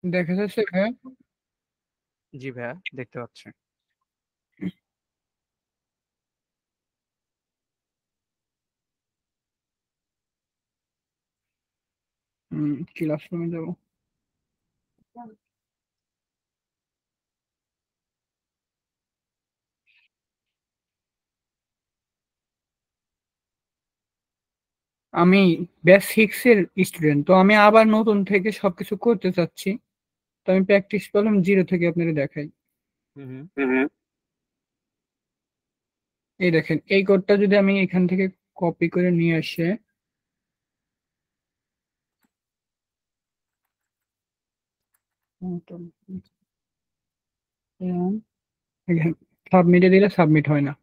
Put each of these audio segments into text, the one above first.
দেখা যাচ্ছে ভাইয়া? জি ভাইয়া, দেখতে পাচ্ছি। ক্লাসরুমে যাব। আমি ব্যাচ 6 এর স্টুডেন্ট। তো আমি আবার নতুন থেকে সবকিছু করতে চাচ্ছি। তো আমি প্র্যাকটিস প্রবলেম 0 থেকে আপনাকে দেখাই। হুম, হুম। এই দেখেন, এই কোডটা যদি আমি এখান থেকে কপি করে নিয়ে আসি, এখানে সাবমিটে দিলে সাবমিট হয় না।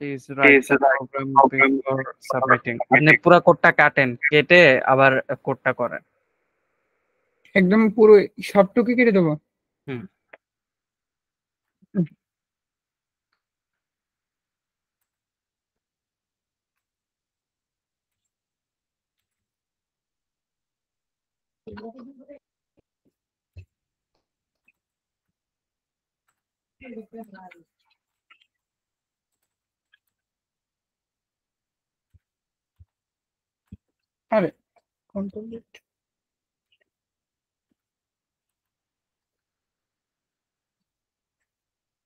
Please write the program before submitting. আপনি পুরো কোডটা কাটেন, কেটে আবার কোডটা করেন। একদম পুরো সবটুকু কেটে দেবো? হুম। আরে কন্ট্রোল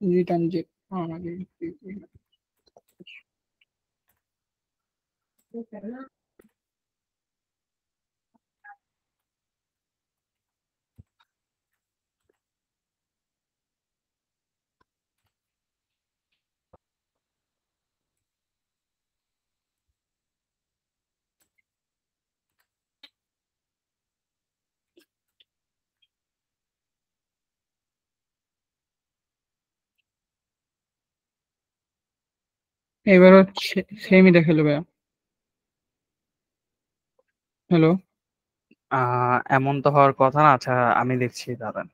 রিটার্ন যে আমাকে এবার হচ্ছে সেমই দেখালো ভাইয়া। হ্যালো। এমন তো হওয়ার কথা না। আচ্ছা, আমি দেখছি, দাঁড়ান।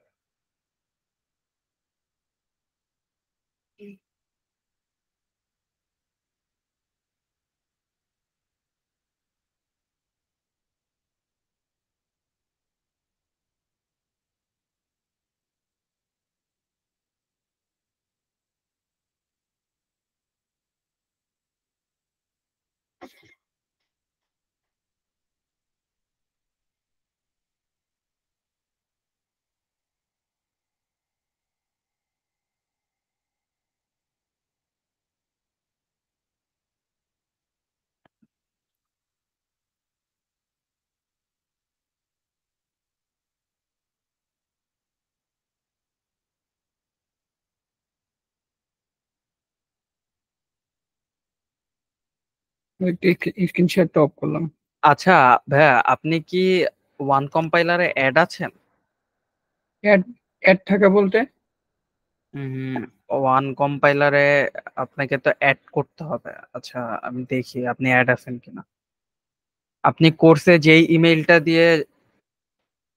স্ক্রিনশটটা অফ করলাম। আচ্ছা ভাইয়া, আপনি কি ওয়ান কম্পাইলারে অ্যাড আছেন? অ্যাড অ্যাড থাকা বলতে? ওয়ান কম্পাইলারে আপনাকে তো অ্যাড করতে হবে। আচ্ছা, আমি দেখি আপনি অ্যাড আছেন কিনা। আপনি কোর্সে যেই ইমেইলটা দিয়ে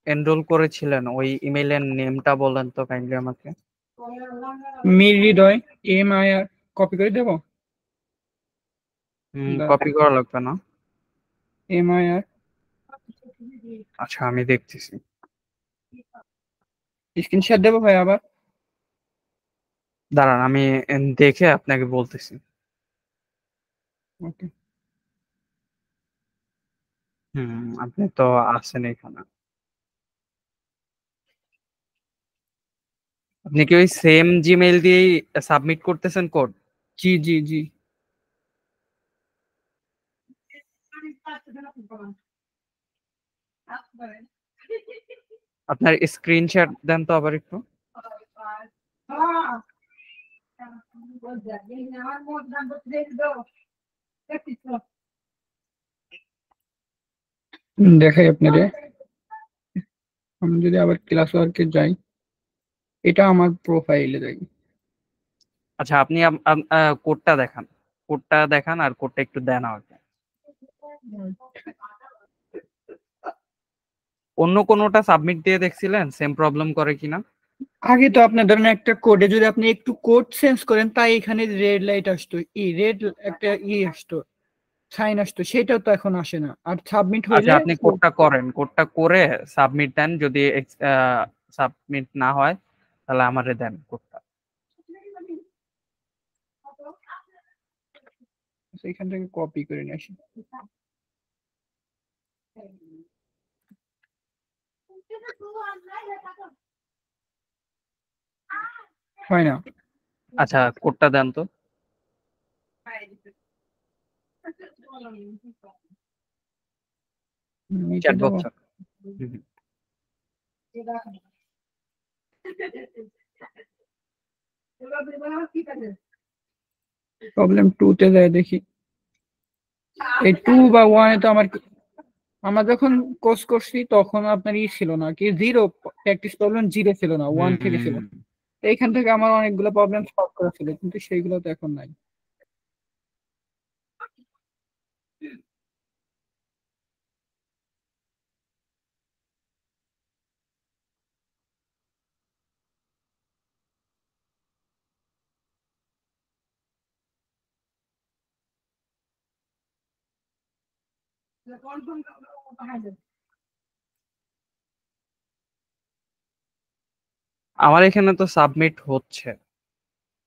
এনরোল করেছিলেন, ওই ইমেইলের নেমটা বলেন তো কাইন্ডলি আমাকে। মীর হৃদয় MIR কপি করে দেবো? কপি করা লাগবে না। MIR আচ্ছা, আমি দেখতেছি। স্ক্রিনশট দেবো ভাই আবার? দাঁড়ান, আমি দেখে আপনাকে বলতেছি। ওকে। আপনি তো আছেন এখানে। আপনি কি ওই সেম জিমেইল দিয়েই সাবমিট করতেছেন কোড? জি জি জি। আপনার স্ক্রিনশট দেন তো আবার একটু। দেখাই আপনারে। আমি যদি আবার ক্লাস ওয়ার্কে যাই, এটা আমার প্রোফাইলে যাই। আচ্ছা, আপনি কোডটা দেখান। কোডটা দেখান আর কোডটা একটু দেন আমাকে। অন্য কোনোটা সাবমিট দিয়ে দেখছিলেন সেম প্রবলেম করে কিনা? আগে তো আপনার ধরেন একটা কোডে যদি আপনি একটু কোড চেঞ্জ করেন, তাই এখানে রেড লাইট আসতো, রেড একটা আসতো, সাইন আসতো, সেটাও তো এখন আসে না। আর সাবমিট আচ্ছা, হইলে আপনি কোডটা করেন, কোডটা করে সাবমিট দেন। যদি সাবমিট না হয় তাহলে আমারে দেন কোডটা। এখান থেকে কপি করে নিয়ে আসি। হয় না। আচ্ছা, কোডটা দেন তো। নিচে চ্যাট দেবো। বক্স। প্রবলেম 2 তে যায় দেখি। এই 2 বা 1 এ তো আমার যখন কোর্স করছি তখন আপনার ছিল না কি, জিরো প্র্যাকটিস প্রবলেম, জিরো ছিল না, 1 থেকে ছিল। তো এইখান থেকে আমার অনেকগুলো প্রবলেম সলভ করা ছিল, কিন্তু সেইগুলো তো এখন নাই। আমার এখানে তো সাবমিট হচ্ছে।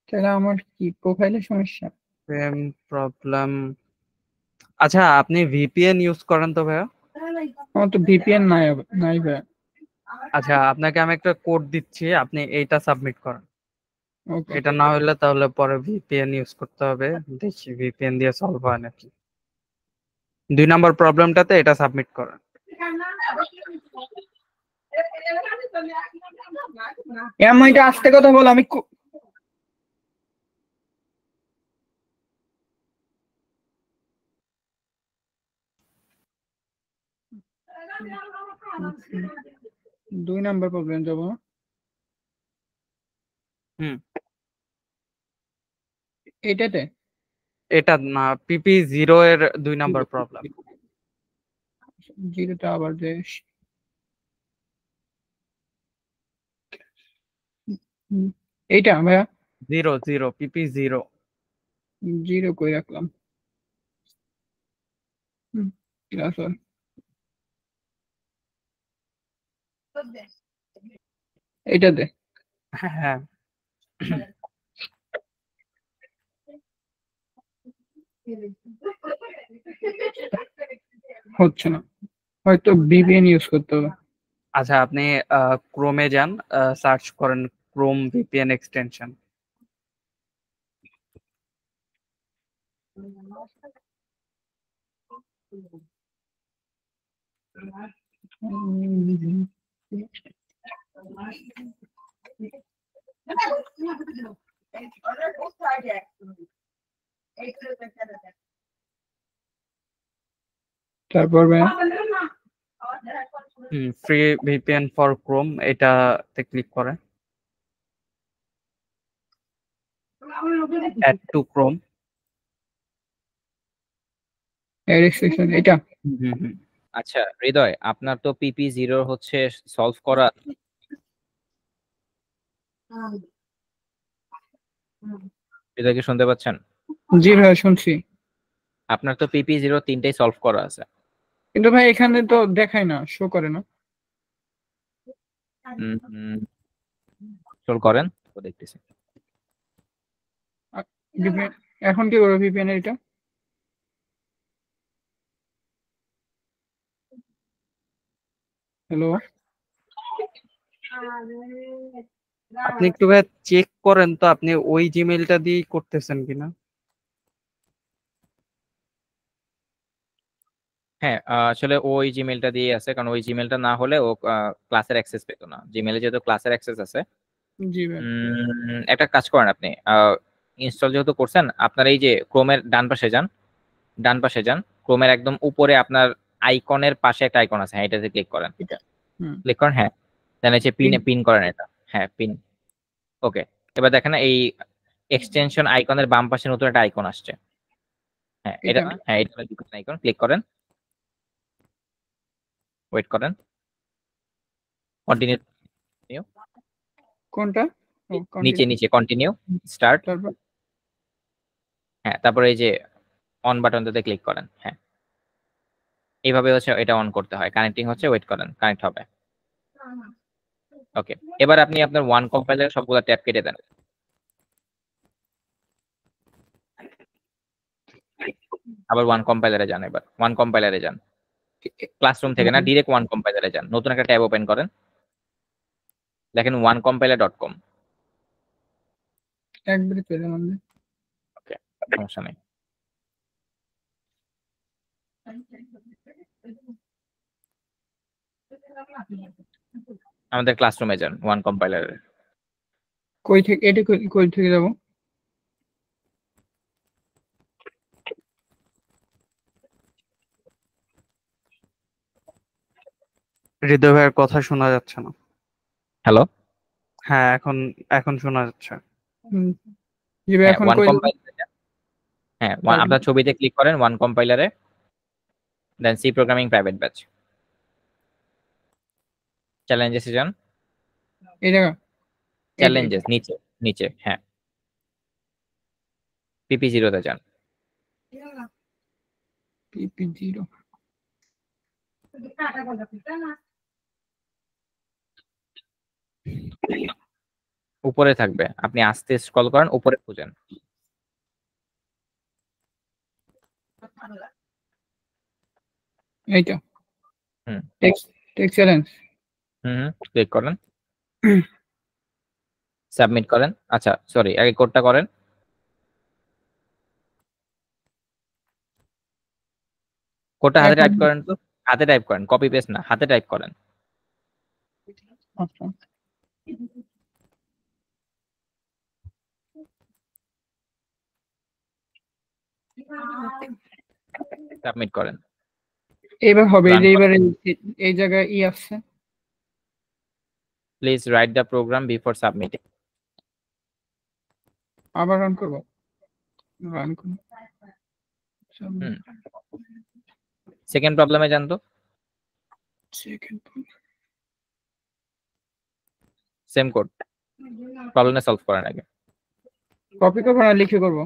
তাহলে আমার কি প্রোফাইলের সমস্যা? Same problem. আচ্ছা, আপনি ভিপিএন ইউজ করেন তো ভাইয়া? আমার তো ভিপিএন নাই, নাই ভাই। আচ্ছা, আপনাকে আমি একটা কোড দিচ্ছি, আপনি এইটা সাবমিট করেন। ওকে। এটা না হলে তাহলে পরে ভিপিএন ইউজ করতে হবে। দেখি ভিপিএন দিয়ে সলভ হয় নাকি। 2 নম্বর প্রবলেমটাতে এটা সাবমিট করেন। এটা আস্তে কথা বল, আমি 2 নাম্বার প্রবলেম যাবো। হুম, এটাতে এটা না, পিপি 0 এর 2 নম্বর প্রবলেম। জিরোটা আবার যে এইটা ভাইয়া 0 0 পিপি 0। জিরো কই রাখলাম? ক্লাস ওয়ান এইটাতে হ্যাঁ, হচ্ছে না, হয়তো ভিপিএন ইউজ করতে হবে। আচ্ছা, আপনি ক্রোমে যান, সার্চ করেন ক্রোম ভিপিএন এক্সটেনশন। তারপর ভাইয়া ফ্রি ভিপিএন ফর ক্রোম, এটাতে ক্লিক করে অ্যাড টু ক্রোম। রেজিস্ট্রেশন এটা। আচ্ছা হৃদয়, আপনার তো PP0 হচ্ছে সলভ করা। হৃদয় কি শুনতে পাচ্ছেন? জি ভাইয়া শুনছি, আপনার তো PP0 তিনটাই সলভ করা আছে। কিন্তু ভাই এখানে তো দেখায় না, শো করে না। চল করেন তো দেখতেছি। VPN এখন কি করবো ভিপিএন এটা? হ্যালো, আপনি একটু চেক করেন তো আপনি ওই জিমেইলটা দিয়েই করতেছেন কিনা। হ্যাঁ, আসলে ওই জিমেলটা দিয়ে আছে, কারণ ওই জিমেলটা না হলে ও ক্লাসের অ্যাক্সেস পেতো না। জিমেলে যেহেতু ক্লাসের অ্যাক্সেস আছে। জি ভাই। একটা কাজ করেন আপনি, ইনস্টল যেহেতু করছেন, আপনার এই যে ক্রোমের ডান পাশে যান, ডান পাশে যান, ক্রোমের একদম উপরে আপনার আইকনের পাশে একটা আইকন আছে, হ্যাঁ এটাতে ক্লিক করেন। এটা ক্লিক করেন, হ্যাঁ। দেন হচ্ছে পিন করেন এটা, হ্যাঁ পিন। ওকে, এবার দেখেন এই এক্সটেনশন আইকনের বাম পাশে নতুন একটা আইকন আসছে। হ্যাঁ এটা, এটা হ্যাঁ এটা আইকন, ক্লিক করেন, ওয়েট করেন, কন্টিনিউ। কোনটা? ও নিচে কন্টিনিউ। নিচে কন্টিনিউ, স্টার্ট। তারপর হ্যাঁ, তারপরে এই যে অন বাটনটাতে ক্লিক করেন। হ্যাঁ, এইভাবে হচ্ছে এটা অন করতে হয়। কানেক্টিং হচ্ছে, ওয়েট করেন, কানেক্ট হবে। ওকে, এবার আপনি আপনার ওয়ান কম্পাইলার সবগুলো ট্যাব কেটে দেন। আবার ওয়ান কম্পাইলারে যান, এবার ওয়ান কম্পাইলারে যান, ক্লাসরুম থেকে না, ডিরেক্ট ওয়ান কম্পাইলারে যান, নতুন একটা ট্যাব ওপেন করেন, দেখেন onecompiler.com। একবারে চলে মানে ওকে, সমস্যা নেই। আমাদের ক্লাসরুমে যান, ওয়ান কম্পাইলারে। কই থেকে এটা কই থেকে যাব? হৃদয় ভাইয়ের কথা শোনা যাচ্ছে না। হ্যালো, হ্যাঁ, এখন এখন শোনা যাচ্ছে। হুম, জি ভাই, হ্যাঁ, এখন ওয়ান কই যাব? কম্পাইলারে যান। হ্যাঁ, আপনার ছবিতে ক্লিক করেন ওয়ান কম্পাইলারে, দেন সি প্রোগ্রামিং প্রাইভেট ব্যাচ, চ্যালেঞ্জেসে যান, এই জায়গা চ্যালেঞ্জেস নিচে, নিচে, হ্যাঁ, PP0 তে যান। PP0 উপরে থাকবে, আপনি আস্তে স্ক্রল করেন, উপরে খুঁজেন। এইটা হুম টেক্সট চ্যালেঞ্জ। হুম, ক্লিক করেন, সাবমিট করেন। আচ্ছা সরি, আগে কোডটা করেন। কোডটা হাতে এখন টাইপ করেন তো, হাতে টাইপ করেন, কপি পেস্ট না, হাতে টাইপ করেন। আচ্ছা, সাবমিট করেন। এবার হবে, এই রান যে করেন। এবারে এই জায়গায় আসছে। Please write the program before submitting. আবার রান করব, রান করব। হুম, সেকেন্ড প্রবলেমে যান তো, সেকেন্ড সেম কোড, প্রবলেমে সলভ করেন আগে। কপি করবো না লিখে করব?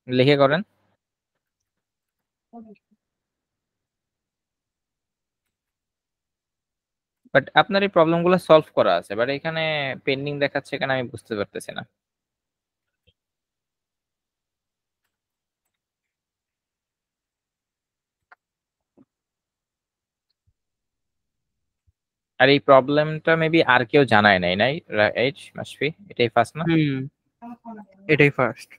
লিখে করেন। বাট আপনার এই প্রবলেমগুলো সলভ করা আছে, বাট এখানে পেন্ডিং দেখাচ্ছে কেন আমি বুঝতে পারতেছি না। আর এই প্রবলেমটা মেবি আর কেউ জানায় নাই, নাই রাইট মাসফি? এটাই ফার্স্ট না? হুম, এটাই ফার্স্ট।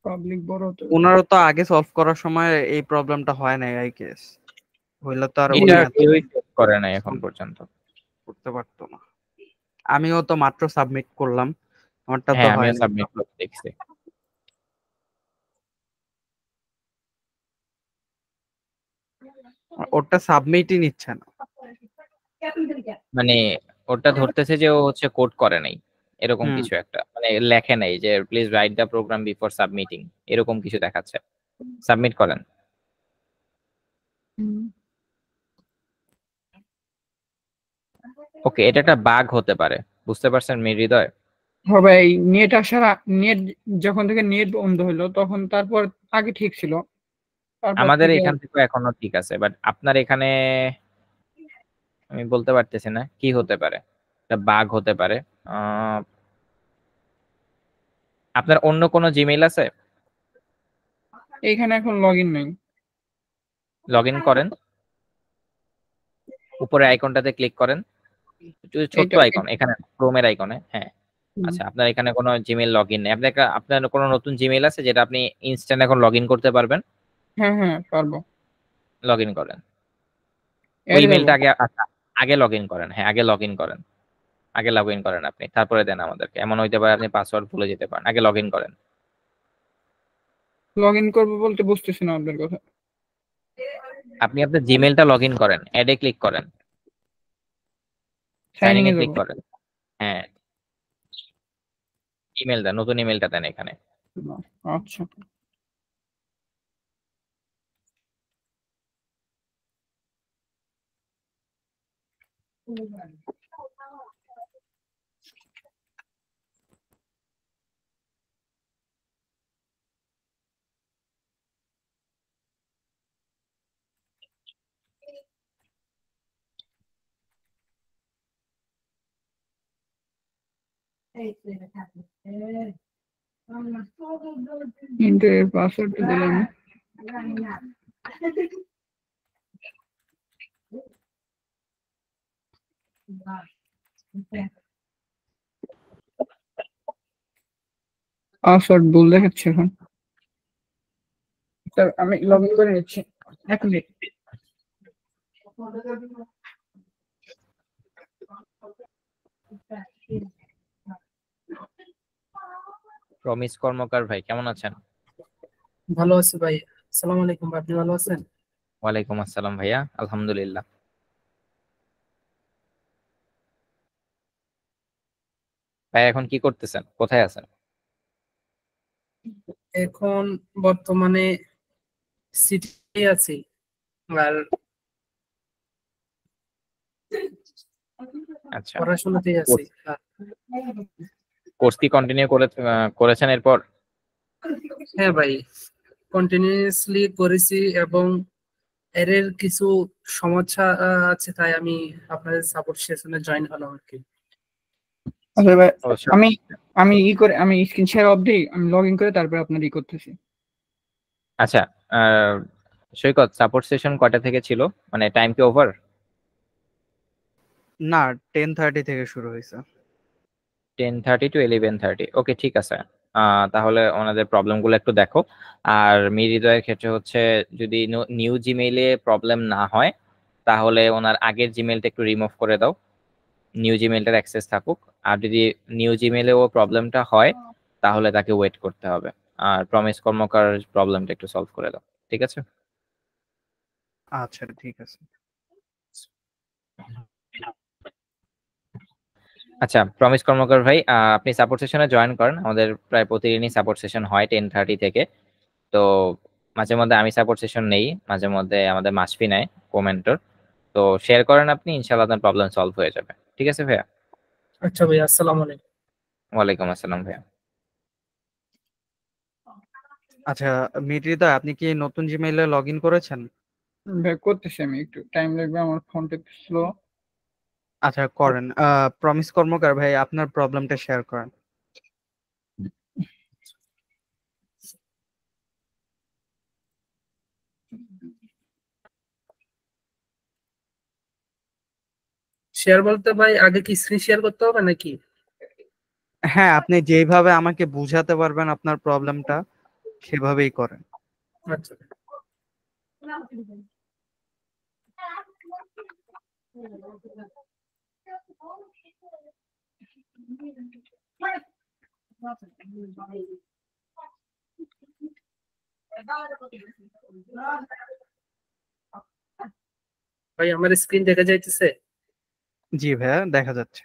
পাবলিক বড় তো ওনারও তো আগে সলভ করার সময় এই প্রবলেমটা হয় নাই, আই গেস। হইলে তো আর উনি এটা এত কেউই solve করে নাই এখন পর্যন্ত। করতে পারতো না। আমিও তো মাত্র সাবমিট করলাম, আমারটা তো হ্যাঁ, হয় আমিও নাই। সাবমিট করে দেখছি। ওটা সাবমিটই নিচ্ছে না। মানে ওটা ধরতেছে যে ও হচ্ছে কোড করে নাই, এরকম হুম, কিছু একটা, মানে লেখে নাই যে please write the program before submitting, এরকম কিছু দেখাচ্ছে। সাবমিট করেন। ওকে, এটা একটা বাগ হতে পারে, বুঝতে পারছেন হৃদয়? হবে। এই নেট আসার নেট যখন থেকে নেট বন্ধ হলো তখন, তারপর আগে ঠিক ছিল, তারপর আমাদের থেকে এখান থেকে এখনো ঠিক আছে, বাট আপনার এখানে আমি বলতে পারতেছি না কি হতে পারে, এটা বাগ হতে পারে। আহ, আপনার অন্য কোনো জিমেইল আছে? এইখানে এখন লগ ইন নেই। লগ ইন করেন, উপরে আইকনটাতে ক্লিক করেন, ছোট্ট এইটা আইকন, এখানে ক্রোমের আইকনে, হ্যাঁ। আচ্ছা, আপনার এখানে কোনো জিমেইল লগ ইন নেই, আপনার কোনো নতুন জিমেইল আছে যেটা আপনি ইনস্ট্যান্ট এখন লগ ইন করতে পারবেন? হ্যাঁ হ্যাঁ পারবো। লগ ইন করেন, ওই এডে যাবো। ইমেলটা আগে, আচ্ছা আগে লগ ইন করেন, হ্যাঁ আগে লগ ইন করেন, আগে লগ ইন করেন আপনি, তারপরে দেন আমাদেরকে। এমন হইতে পারে আপনি পাসওয়ার্ড ভুলে যেতে পারেন, আগে লগ ইন করেন। লগ ইন করবো বলতে বুঝতেছি না আপনার কথা। আপনি আপনার জিমেইলটা লগ ইন করেন, অ্যাডে ক্লিক করেন, সাইন সাইনিং ইন এ এ ক্লিক যাবো। করেন। হ্যাঁ, ইমেল দেন, নতুন ইমেলটা দেন এখানে। আচ্ছা, ইন্টারের পাসওয়ার্ডটা দিলাম। পাসওয়ার্ড ভুল দেখাচ্ছে এখন। স্যার আমি লগ ইন করে নিচ্ছি, এক মিনিট। প্রমিস কর্মকার ভাই কেমন আছেন? ভালো আছি ভাই। আসসালামু আলাইকুম ভাই, আপনি ভালো আছেন? ওয়ালাইকুম আসসালাম ভাইয়া, আলহামদুলিল্লাহ। ভাই এখন কি করতেছেন, কোথায় আছেন? এখন বর্তমানে সিটি আছি। আর আচ্ছা, পড়াশোনাতেই আছি। কোর্স কি কন্টিনিউ করেছেন এরপর? হ্যাঁ ভাই, কন্টিনিউয়াসলি করেছি এবং এর কিছু সমস্যা আছে, তাই আমি আপনাদের সাপোর্ট সেশনে জয়েন হলাম আর কি। আচ্ছা ভাই, অবশ্যই। আমি আমি আমি স্ক্রিন শেয়ার অফ দিই, আমি লগ ইন করে তারপরে আপনার করতেছি। আচ্ছা, সৈকত সাপোর্ট সেশন কয়টা থেকে ছিল, মানে টাইম কি ওভার? না, 10:30 থেকে শুরু হয়েছে। 10:30 to 11:30, ওকে ঠিক আছে। তাহলে ওনাদের প্রবলেম গুলো একটু দেখো। আর হৃদয়ের ক্ষেত্রে হচ্ছে যদি নিউ জিমেইলে প্রবলেম না হয় তাহলে ওনার আগের জিমেইলটা একটু রিমুভ করে দাও, নিউ জিমেইলটার অ্যাক্সেস থাকুক। আর যদি নিউ জিমেইলেও প্রবলেমটা হয় তাহলে তাকে ওয়েট করতে হবে। আর প্রমিস কর্মকার প্রবলেমটা একটু সলভ করে দাও, ঠিক আছে? আচ্ছা ঠিক আছে। আচ্ছা প্রমিস কর্মকার ভাই, আপনি সাপোর্ট সেশনে জয়েন করেন। আমাদের প্রায় প্রতিদিনই সাপোর্ট সেশন হয় 10:30 থেকে। তো মাঝে মধ্যে আমি সাপোর্ট সেশন নেই, মাঝে মধ্যে আমাদের মাসফি নেয় কোমেন্টর। তো শেয়ার করেন আপনি, ইনশাআল্লাহ আপনার প্রবলেম সলভ হয়ে যাবে, ঠিক আছে ভাইয়া? আচ্ছা ভাই, আসসালামু আলাইকুম। ওয়ালাইকুম আসসালাম ভাইয়া। আচ্ছা মিত্রিতা, আপনি কি নতুন জিমেইলে লগ ইন করেছেন? ভাই করতেছি, আমি একটু টাইম লাগবে, আমার ফোনটা একটু স্লো। আচ্ছা করেন। প্রমিস কর্মকার ভাই, আপনার প্রবলেমটা শেয়ার করেন। শেয়ার বলতে ভাই আগে কি স্ক্রিন শেয়ার করতে হবে নাকি? হ্যাঁ, আপনি যেইভাবে আমাকে বুঝাতে পারবেন আপনার প্রবলেমটা সেভাবেই করেন। আচ্ছা। ভাই আমার স্ক্রিন দেখা যাইতেছে? জি ভাইয়া, দেখা যাচ্ছে।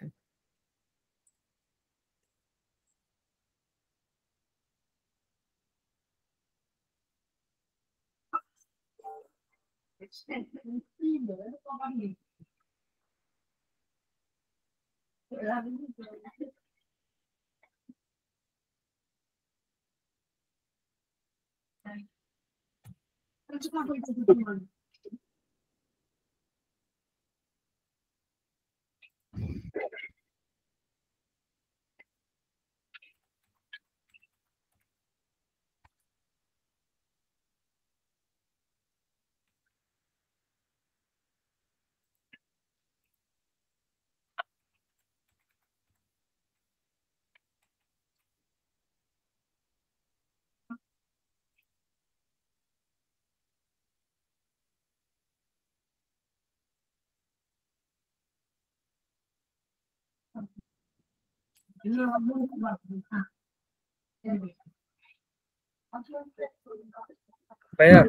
ভাইয়া,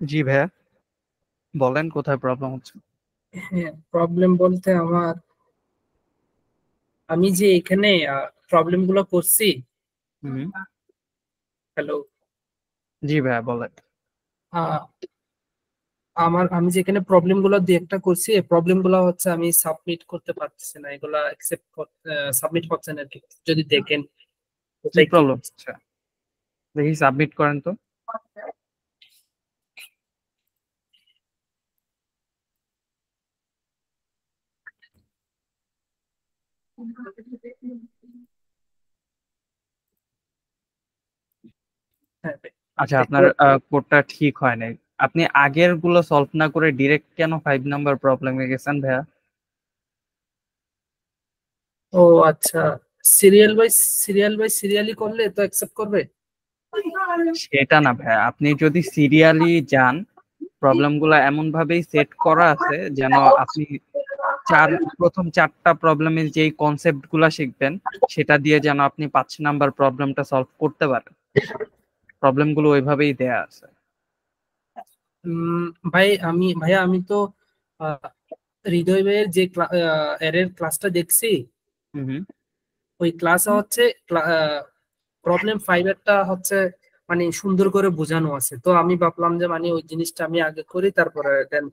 জি ভাইয়া, বলেন কোথায় প্রবলেম হচ্ছে। হ্যাঁ প্রবলেম বলতে আমি যে এখানে প্রবলেম গুলো করছি। হুম। হ্যালো। জি ভাইয়া বলেন। আমি যেখানে প্রবলেম গুলো দিয়ে একটা করছি, এই প্রবলেম গুলো হচ্ছে আমি সাবমিট করতে পারতেছি না, এগুলা অ্যাকসেপ্ট সাবমিট হচ্ছে না আর কি। যদি দেখেন কি কোথায় কি প্রবলেম হচ্ছে দেখি, সাবমিট করেন তো। আচ্ছা, আপনার কোডটা ঠিক হয় নাই। আপনি আগের গুলো সলভ না করে ডিরেক্ট কেন 5 নাম্বার প্রবলেমে গেছেন ভাইয়া? ও আচ্ছা, সিরিয়ালি করলে তো অ্যাকসেপ্ট করবে? সেটা না ভাইয়া, আপনি যদি সিরিয়ালি যান, প্রবলেম গুলো এমন ভাবেই সেট করা আছে যেন আপনি প্রথম 4টা প্রবলেমের যেই কনসেপ্ট গুলা শিখবেন সেটা দিয়ে যেন আপনি 5 নাম্বার প্রবলেমটা সলভ করতে পারেন। প্রবলেম গুলো ওইভাবেই দেয়া আছে। উম, ভাইয়া আমি তো আহ, হৃদয় ভাইয়ের যে এর ক্লাসটা দেখছি, হুম হুম। ওই ক্লাসে হচ্ছে প্রবলেম 5 হচ্ছে মানে সুন্দর করে বোঝানো আছে। তো আমি ভাবলাম যে মানে ওই জিনিসটা আমি আগে করি, তারপরে দেন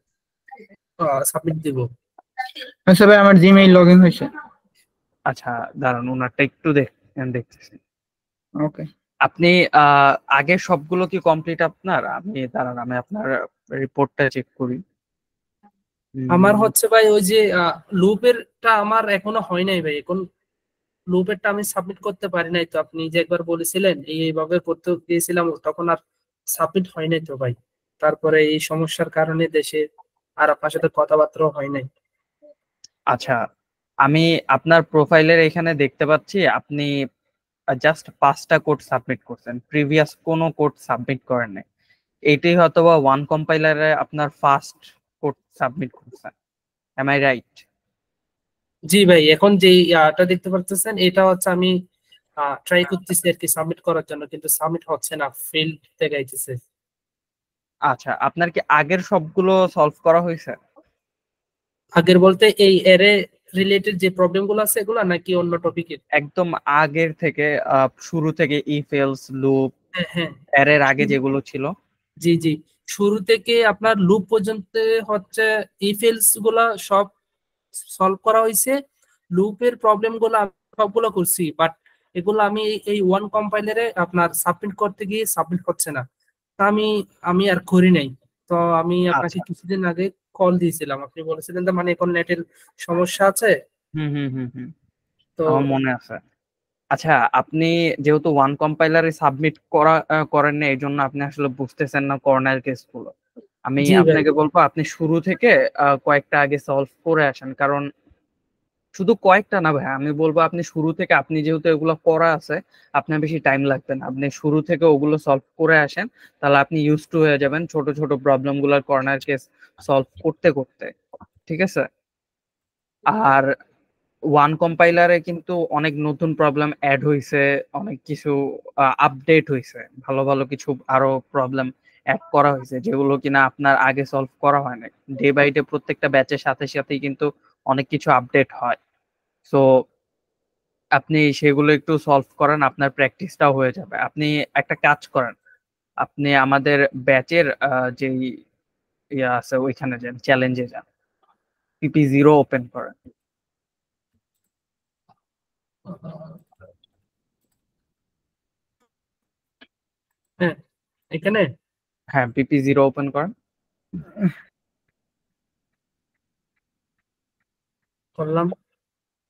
সাবমিট দিব। আচ্ছা ভাই, আমার জিমেইল লগ ইন হয়েছে। আচ্ছা দাঁড়ান, ওনারটা একটু দেখতেছি। ওকে। আপনি আগের সবগুলো কি কমপ্লিট আপনার? দাঁড়ান, আমি আপনার রিপোর্টটা চেক করি। আমার হচ্ছে ভাই ওই যে লুপেরটা আমার এখনো হয় নাই ভাই। এখন লুপেরটা আমি সাবমিট করতে পারি নাই। তো আপনি যে একবার বলেছিলেন এইভাবে করতে গিয়েছিলাম, তখন আর সাবমিট হয় নাই তো ভাই। তারপরে এই সমস্যার কারণে দেশে আর আপনার সাথে কথাবার্তাও হয় নাই। আচ্ছা, আমি আপনার প্রোফাইলের এখানে দেখতে পাচ্ছি আপনি জাস্ট 5টা কোড সাবমিট করছেন, প্রিভিয়াস কোনো কোড সাবমিট করেন নাই। এইটাই হয়তোবা ওয়ান কম্পাইলারে আপনার ফার্স্ট কোড সাবমিট করছেন। Am I right? জি ভাই, এখন যে ইয়াটা দেখতে পারতেছেন এটা হচ্ছে আমি ট্রাই করতেছি আর কি সাবমিট করার জন্য, কিন্তু সাবমিট হচ্ছে না, ফেল দেখাইতেছে। আচ্ছা, আপনার কি আগের সবগুলো সলভ করা হয়েছে? আগের বলতে এই এরে রিলেটেড যে প্রবলেম গুলো আছে এগুলা, নাকি অন্য টপিকের? একদম আগের থেকে, শুরু থেকে ইফ এলস লুপ হ্যাঁ হ্যাঁ, এর আগে যেগুলো ছিল। জি জি, শুরু থেকে আপনার লুপ পর্যন্ত হচ্ছে ইফ এলস গুলা সব সলভ করা হয়েছে। লুপের প্রবলেম গুলো আমি সবগুলো করছি, বাট এগুলো আমি এই ওয়ান কম্পাইলারে আপনার সাবমিট করতে গিয়ে সাবমিট হচ্ছে না। তা আমি আমি আর করি নাই। তো আমি আপনাকে আচ্ছা। কিছুদিন আগে কল দিয়েছিলাম, আপনি বলেছিলেন যে মানে এখন নেটের সমস্যা আছে। হুম হুম হুম হুম, তো আমার মনে আছে। আচ্ছা, আপনি যেহেতু ওয়ান কম্পাইলারে সাবমিট করেন না, এই জন্য আপনি আসলে বুঝতেছেন না কর্নার কেস গুলো। আমি জি ভাই, আপনাকে বলবো আপনি শুরু থেকে কয়েকটা আগে সলভ করে আসেন, কারণ শুধু কয়েকটা না ভাই, আমি বলবো আপনি শুরু থেকে, আপনি যেহেতু এগুলো করা আছে, আপনার বেশি টাইম লাগবে না, আপনি শুরু থেকে ওগুলো সলভ করে আসেন। তাহলে আপনি ইউজ টু হয়ে যাবেন ছোট ছোট প্রবলেম গুলার কর্নার কেস সলভ করতে করতে। ঠিক আছে? আর ওয়ান কম্পাইলারে কিন্তু অনেক নতুন প্রবলেম অ্যাড হয়েছে, অনেক কিছু আপডেট হয়েছে, ভালো ভালো কিছু আরো প্রবলেম অ্যাড করা হয়েছে যেগুলো কিনা আপনার আগে সলভ করা হয় না। ডে বাই ডে প্রত্যেকটা ব্যাচের সাথে সাথেই কিন্তু অনেক কিছু আপডেট হয়। সো আপনি সেগুলো একটু সলভ করেন, আপনার প্র্যাকটিসটাও হয়ে যাবে। আপনি একটা কাজ করেন, আপনি আমাদের ব্যাচের যেই ইয়ে আছে ওইখানে যান, চ্যালেঞ্জে যান, PP0 ওপেন করেন। হ্যাঁ এখানে হ্যাঁ, PP0 ওপেন করেন। করলাম।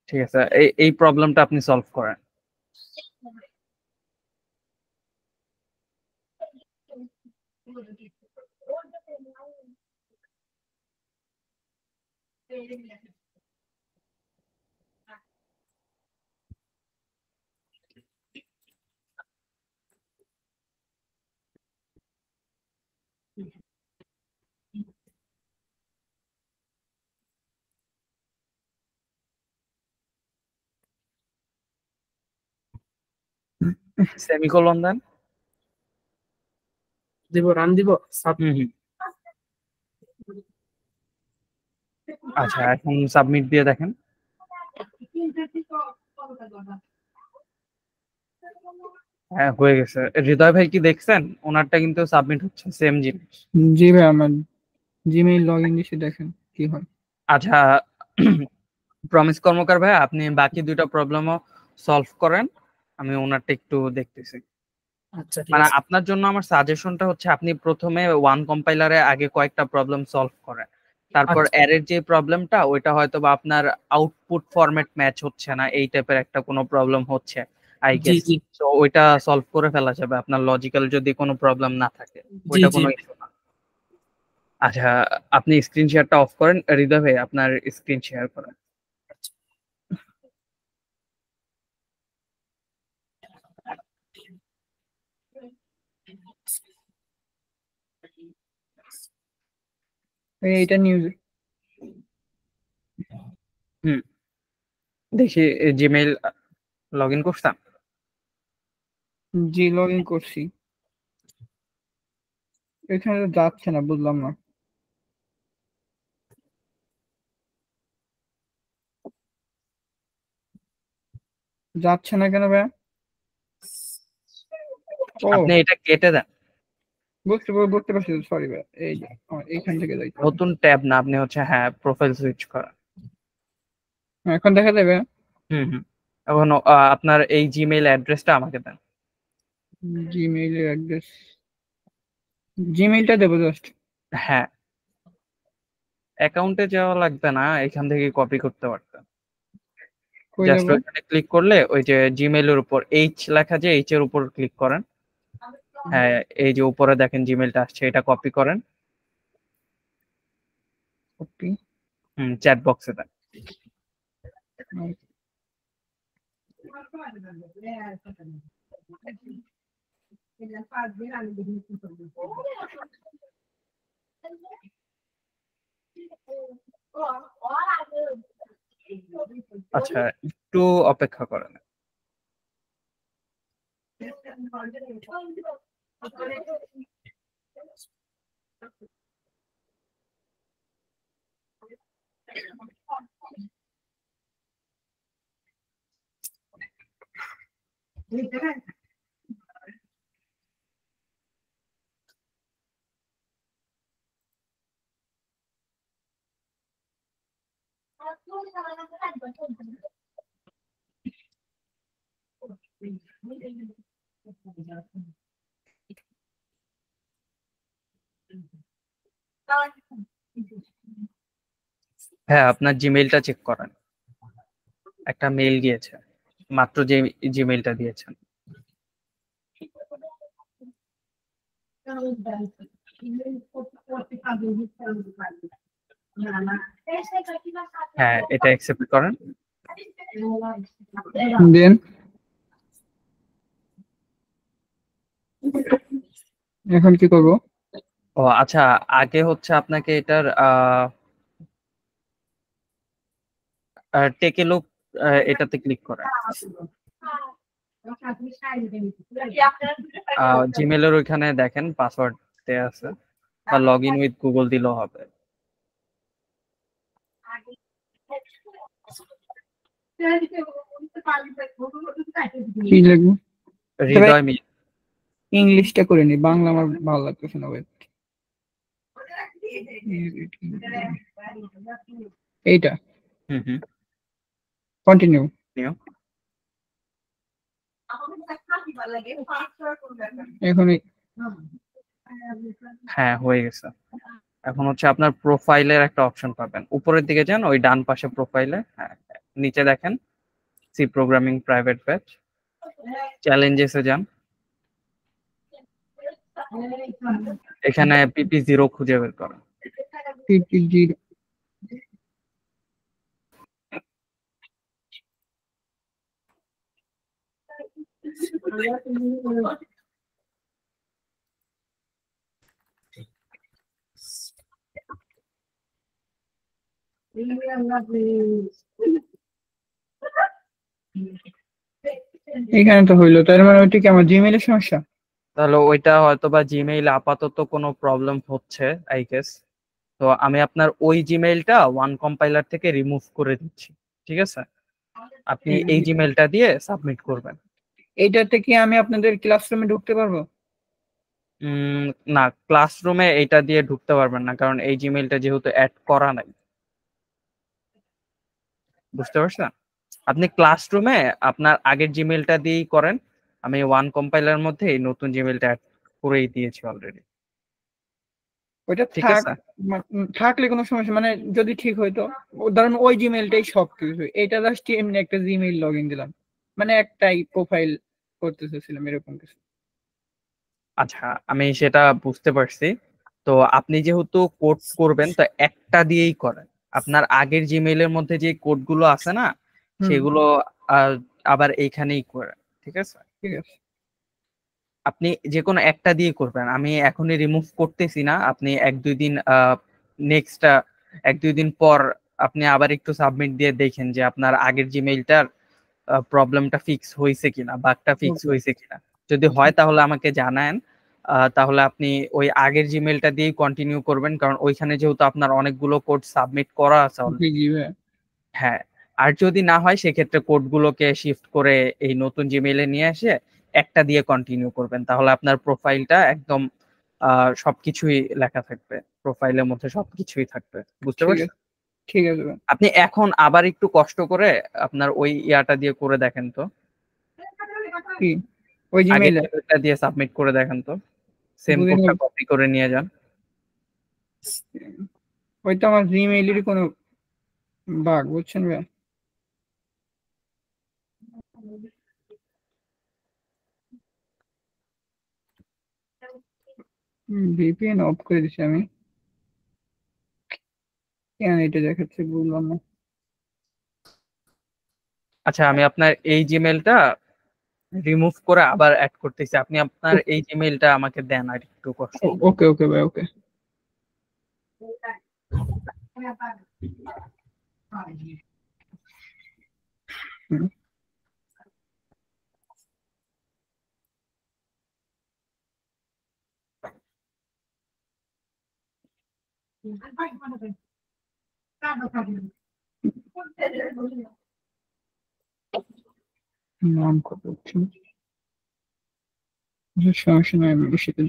ঠিক আছে, এই প্রবলেমটা আপনি সলভ করেন। সেমিকোলন দেন। দিব, রান দিব। হুম হুম। আচ্ছা, এখন সাবমিট দিয়ে দেখেন। হ্যাঁ, হয়ে গেছে। হৃদয় ভাই কি দেখছেন? ওনারটা কিন্তু সাবমিট হচ্ছে, সেম জিনিস। জি ভাই, আমার জিমেইল লগ ইন দিছি, দেখেন কি হয়। আচ্ছা, প্রমিস কর্মকার ভাই, আপনি বাকি দুইটা প্রবলেমও সলভ করেন, আমি ওনারটা একটু দেখতেছি। আচ্ছা ঠিক মানে আছে। আপনার জন্য আমার সাজেশনটা হচ্ছে আপনি প্রথমে ওয়ান কম্পাইলারে আগে কয়েকটা প্রবলেম সলভ করেন, তারপর আচ্ছা অ্যারের যে প্রবলেমটা ওইটা হয়তো বা আপনার আউটপুট ফরম্যাট ম্যাচ হচ্ছে না, এই টাইপের একটা কোনো প্রবলেম হচ্ছে, আই জি গেস। জি তো ওইটা সলভ করে ফেলা যাবে আপনার লজিক্যাল যদি কোনো প্রবলেম না থাকে, জি ওইটা জি কোনো ইস্যু না। আচ্ছা, আপনি স্ক্রিন শেয়ারটা অফ করেন। হৃদয় ভাই আপনার স্ক্রিন শেয়ার করেন। এইটা নিউজ। হুম, দেখি জিমেইল লগ ইন করছেন? জি লগ ইন করছি, এখানে তো যাচ্ছে না, বুঝলাম না। যাচ্ছে না কেন ভাই? ও আপনি এটা কেটে দেন। বুঝতে পারছি, সরি ভাই, এই যে এইখান থেকে যাইতে হবে। নতুন ট্যাব না, আপনি হচ্ছে হ্যাঁ প্রোফাইল সুইচ করেন। এখন দেখা যাবে। হুম। এখন আপনার এই জিমেইল অ্যাড্রেসটা আমাকে দেন। জিমেইলের অ্যাড্রেস, জিমেইলটা দেবো জাস্ট। হ্যাঁ, অ্যাকাউন্টে যাওয়া লাগবে না, এখান থেকে কপি করতে পারতেন। কই জাস্ট যাবো? ওইখানে ক্লিক করলে ওই যে জিমেইলের উপর এইচ লেখা, যে এইচ এর উপর ক্লিক করেন। হ্যাঁ, এই যে উপরে দেখেন জিমেইলটা আসছে, এটা কপি করেন। কপি। চ্যাট বক্সে দেন। আচ্ছা, একটু অপেক্ষা করেন। হ্যাঁ, আপনার জিমেইলটা চেক করেন। একটা মেইল গিয়েছে, মাত্র যে জিমেইলটা দিয়েছেন। হ্যাঁ, এটা অ্যাকসেপ্ট করেন। দেন এখন কি করব? ও আচ্ছা, আগে হচ্ছে আপনাকে এটার টেক এ লুক এটাতে ক্লিক করেন। জিমেলের ওইখানে দেখেন পাসওয়ার্ড দেয়া আছে, বা লগ ইন উইথ গুগল দিলেও হবে। কি লিখবো? হৃদয় মিল। ইংলিশটা করে নি, বাংলা আমার ভালো লাগতেছে না। ওয়েট, এইটা হুম। কন্টিনিউ। নিও। এখন হ্যাঁ, হয়ে গেছে। এখন হচ্ছে আপনার প্রোফাইলের একটা অপশন পাবেন, উপরের দিকে যান, ওই ডান পাশে প্রোফাইলে। হ্যাঁ, নিচে দেখেন সি প্রোগ্রামিং প্রাইভেট ব্যাচ, চ্যালেঞ্জেসে যান। এখানে PP0 খুঁজে বের করেন। PP0 এখানে তো হইলো, তার মানে ওইটা কি আমার জিমেইলের সমস্যা? তাহলে ওইটা হয়তো বা জিমেইল আপাতত কোনো প্রবলেম হচ্ছে আই গেস। তো আমি আপনার ওই জিমেইলটা ওয়ান কম্পাইলার থেকে রিমুভ করে দিচ্ছি, ঠিক আছে? আপনি এই জিমেইলটা দিয়ে সাবমিট করবেন। এইটাতে কি আমি আপনাদের ক্লাসরুমে ঢুকতে পারবো? না, ক্লাসরুমে এইটা দিয়ে ঢুকতে পারবেন না, কারণ এই জিমেইলটা যেহেতু অ্যাড করা নাই। বুঝতে পারছেন? আপনি ক্লাসরুমে আপনার আগের জিমেইলটা দিয়েই করেন। আমি ওয়ান কম্পাইলার মধ্যে এই নতুন জিমেইলটা অ্যাড করেই দিয়েছি অলরেডি। ওইটা ঠিক আছে? থাকলে কোনো সমস্যা, মানে যদি ঠিক হইতো, ধরেন ওই জিমেইলটাই সবকিছু, এটা জাস্ট এমনি একটা জিমেইল লগ ইন দিলাম, মানে একটাই প্রোফাইল করতে চাচ্ছিলাম এরকম কিছু। আচ্ছা, আমি সেটা বুঝতে পারছি। তো আপনি যেহেতু কোড করবেন তো একটা দিয়েই করেন। আপনার আগের জিমেইলের মধ্যে যে কোডগুলো আছে না, হুম, সেগুলো আহ, আবার এইখানেই করেন, ঠিক আছে? ঠিক আছে। আপনি যে কোনো একটা দিয়ে করবেন, আমি এখনই রিমুভ করতেছি না। আপনি এক দুই দিন নেক্সট এক দুই দিন পর আপনি আবার একটু সাবমিট দিয়ে দেখেন যে আপনার আগের জিমেইলটার প্রবলেমটা ফিক্স হয়েছে কিনা, বাগটা ফিক্স ওকে, হয়েছে কিনা। যদি হয় তাহলে আমাকে জানান। তাহলে আপনি ওই আগের জিমেইলটা দিয়েই কন্টিনিউ করবেন, কারণ ওইখানে যেহেতু আপনার অনেকগুলো কোড সাবমিট করা আছে জি already। জি ভাই। হ্যাঁ, আর যদি না হয় সেক্ষেত্রে কোডগুলোকে শিফট করে এই নতুন জিমেইলে নিয়ে এসে একটা দিয়ে কন্টিনিউ করবেন, তাহলে আপনার প্রোফাইলটা একদম সবকিছুই লেখা থাকবে, প্রোফাইলের মধ্যে সবকিছুই থাকবে। বুঝতে ঠিক পারছেন? আছে, ঠিক আছে ভাই। আপনি এখন আবার একটু কষ্ট করে আপনার ওই ইয়াটা দিয়ে করে দেখেন তো, কি ওই আগের জিমেইলে জিমেইলটা দিয়ে সাবমিট করে দেখেন তো, সেম দুদিন কোডটা কপি করে নিয়ে যান। ওই তো আমার জিমেইলেরই কোনো বাগ, বুঝছেন ভাই? ভিপিএন অফ করে দিছি আমি, কেন এটা দেখাচ্ছে বুঝলাম না। আচ্ছা, আমি আপনার এই জিমেইলটা রিমুভ করে আবার অ্যাড করতেছি। আপনি আপনার এই জিমেইলটা আমাকে দেন আর একটু কষ্ট করে। ওকে ওকে ভাই, ওকে। হুম, নাম কত হচ্ছে? সমস্যা নয়, আমি সেটা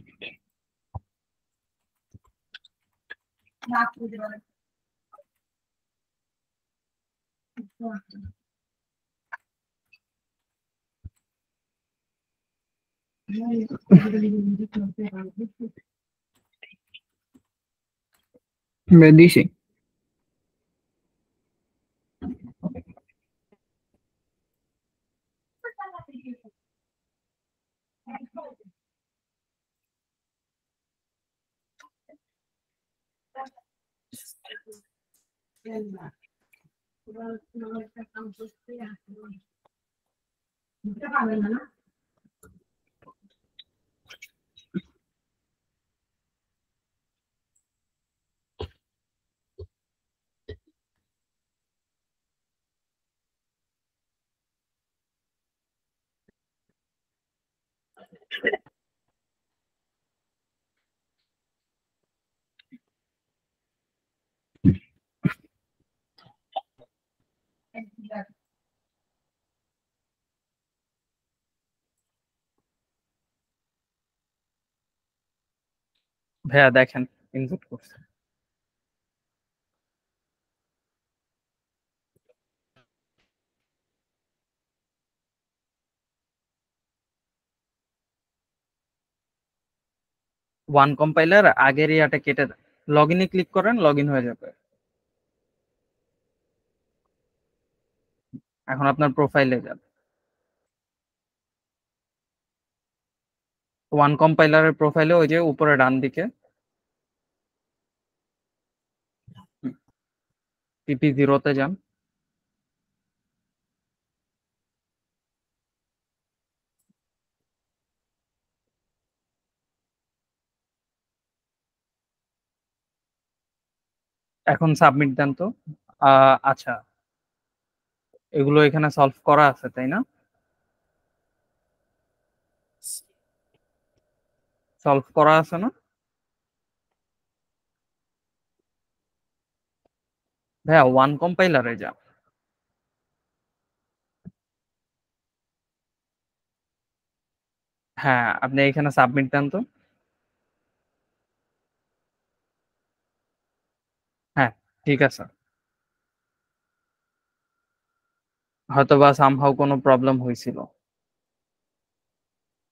ভাই দিছি। ভাইয়া দেখেন, ইনপুট করছে। ওয়ান কম্পাইলার আগের ইয়াটা কেটে দেন, লগ ইনে ক্লিক করেন, লগ ইন হয়ে যাবে। এখন আপনার প্রোফাইলে যান, ওয়ান কম্পাইলারের প্রোফাইলে ওই যে উপরে ডান দিকে পিপি জিরোতে যান। এখন সাবমিট দেন তো। আচ্ছা, এগুলো এখানে সলভ করা আছে তাই না? সলভ করা আছে না ভাইয়া? ওয়ান কম্পাইলারে যান। হ্যাঁ, আপনি এখানে সাবমিট দেন তো। হ্যাঁ, ঠিক আছে। হয়তো বা সামহাউ কোনো প্রবলেম হয়েছিল।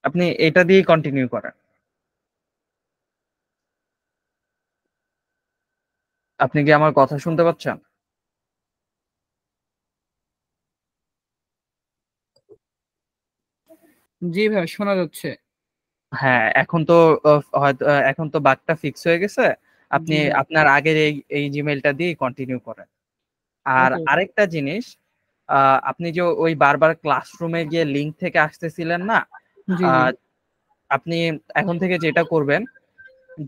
আপনি এটা দিয়েই কন্টিনিউ করেন। আপনি কি আমার কথা শুনতে পাচ্ছেন? জি ভাই শোনা যাচ্ছে। হ্যাঁ, এখন তো হয়তো এখন তো বাগটা ফিক্স হয়ে গেছে। আপনি জি ভাই। আপনার আগের এই জিমেইলটা দিয়ে কন্টিনিউ করেন। আর ওকে। আরেকটা জিনিস, আপনি যে ওই বারবার ক্লাসরুমে গিয়ে লিংক থেকে আসতেছিলেন না, জি জি। আহ, আপনি এখন থেকে যেটা করবেন,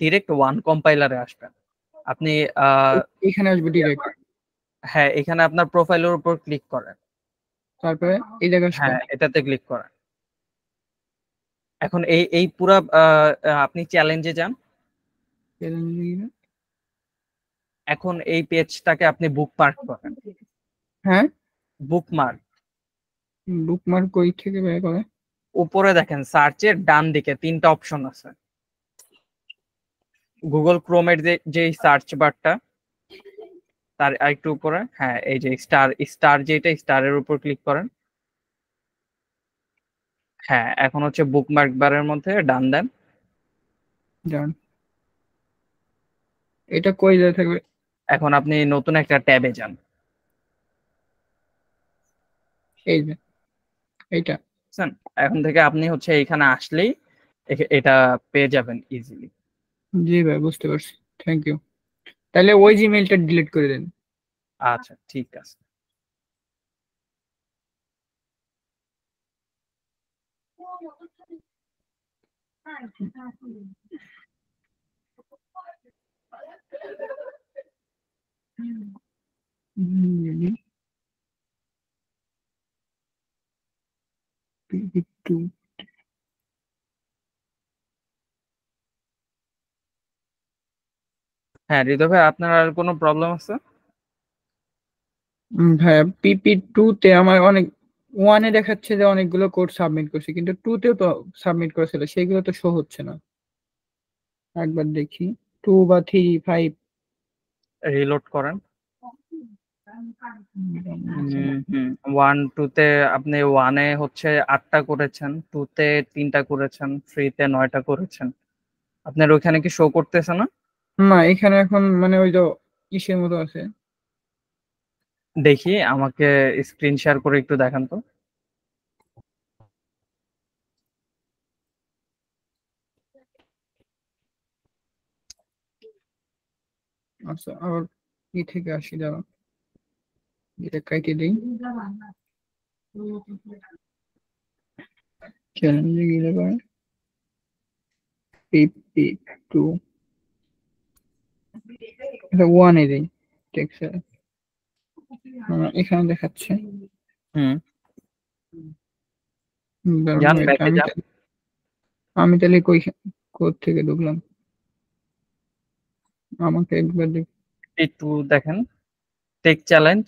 ডিরেক্ট ওয়ান কম্পাইলারে আসবেন। আপনি এখানে আসবে ডিরেক্ট, হ্যাঁ, এখানে আপনার প্রোফাইলের উপর ক্লিক করেন। তারপরে এই জায়গায় আসবে। হ্যাঁ, এটাতে ক্লিক করেন। এখন এই এই পুরা আপনি চ্যালেঞ্জে যান। এখন এই পেজটাকে আপনি বুকমার্ক করেন। হ্যাঁ, বুকমার্ক বুকমার্ক কই থেকে বের করে? উপরে দেখেন, সার্চের ডান দিকে 3টা অপশন আছে। গুগল ক্রোমের যে সার্চ বারটা, তার আরেকটু উপরে, হ্যাঁ, এই যে স্টার স্টার, যেটা স্টারের উপর ক্লিক করেন। হ্যাঁ, এখন হচ্ছে বুকমার্ক বারের মধ্যে ডান দেন। জান, এটা কই জায়গায় থাকবে? এখন আপনি নতুন একটা ট্যাবে যান। এই যে এইটা। বুঝছেন? এখন থেকে আপনি হচ্ছে এখানে আসলেই এটা পেয়ে যাবেন ইজিলি। জি ভাই বুঝতে পারছি, থ্যাংক ইউ। তাহলে ওই জিমেইলটা ডিলিট করে দেন। আচ্ছা, ঠিক আছে। একটু হ্যাঁ, হৃদয় ভাই, আপনার আর কোনো প্রবলেম আছে? ভাইয়া পিপি টু তে আমার অনেক, ওয়ানে দেখাচ্ছে যে অনেকগুলো কোড সাবমিট করছি, কিন্তু টু তেও তো সাবমিট করেছিল, সেগুলো তো শো হচ্ছে না। একবার দেখি, টু বা থ্রি, ফাইভ। রিলোড করেন। ওয়ান টু তে আপনি ওয়ানে হচ্ছে 8টা করেছেন, টু তে 3টা করেছেন, থ্রিতে 9টা করেছেন। আপনার ওইখানে কি শো করতেছে না? না, এখানে এখন মানে ওই যে ইসের মতো আছে। দেখি, আমাকে স্ক্রিন শেয়ার করে একটু দেখান তো। আচ্ছা, আবার ই থেকে আসি, দাঁড়া, এটা কাইটে দিই। চ্যালেঞ্জে গেলে পারে পিপি টু, এটা ওয়ানে দিই। টেক্সট এখানে দেখাচ্ছে। হুম, দাঁড়ান, যান, wait, ব্যাকে যান। আমি তাহলে কই কোড থেকে ঢুকলাম, আমাকে একবার দেখ। একটু দেখেন, টেক চ্যালেঞ্জ।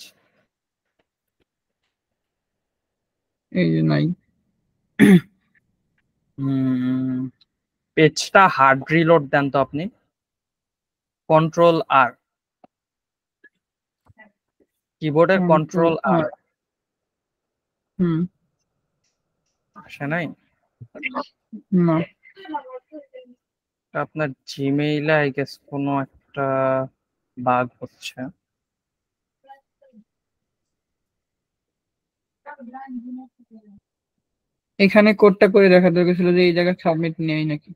এই যে নাই। পেজটা হার্ড রিলোড দেন তো আপনি। কন্ট্রোল আর, কিবোর্ডের কন্ট্রোল আর। হুম। আসে নাই? না, আপনার জিমেইলে আই গেস কোনো একটা বাগ হচ্ছে। এখানে কোডটা করে দেখা দরকার ছিল যে এই জায়গায় সাবমিট নেই নাকি।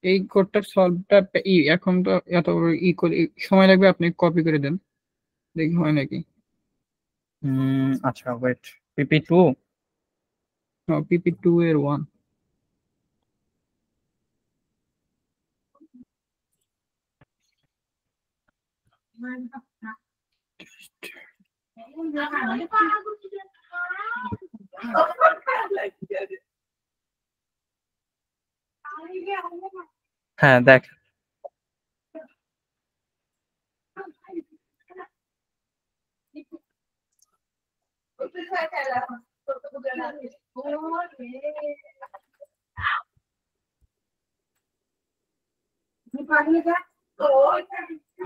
এই কোডটার সলভটা এখন তো এত বড় করে সময় লাগবে, আপনি কপি করে দেন, দেখি হয় নাকি। আচ্ছা, ওয়েট। পিপি টু। পিপি টু এর ওয়ান। হ্যাঁ, দেখ।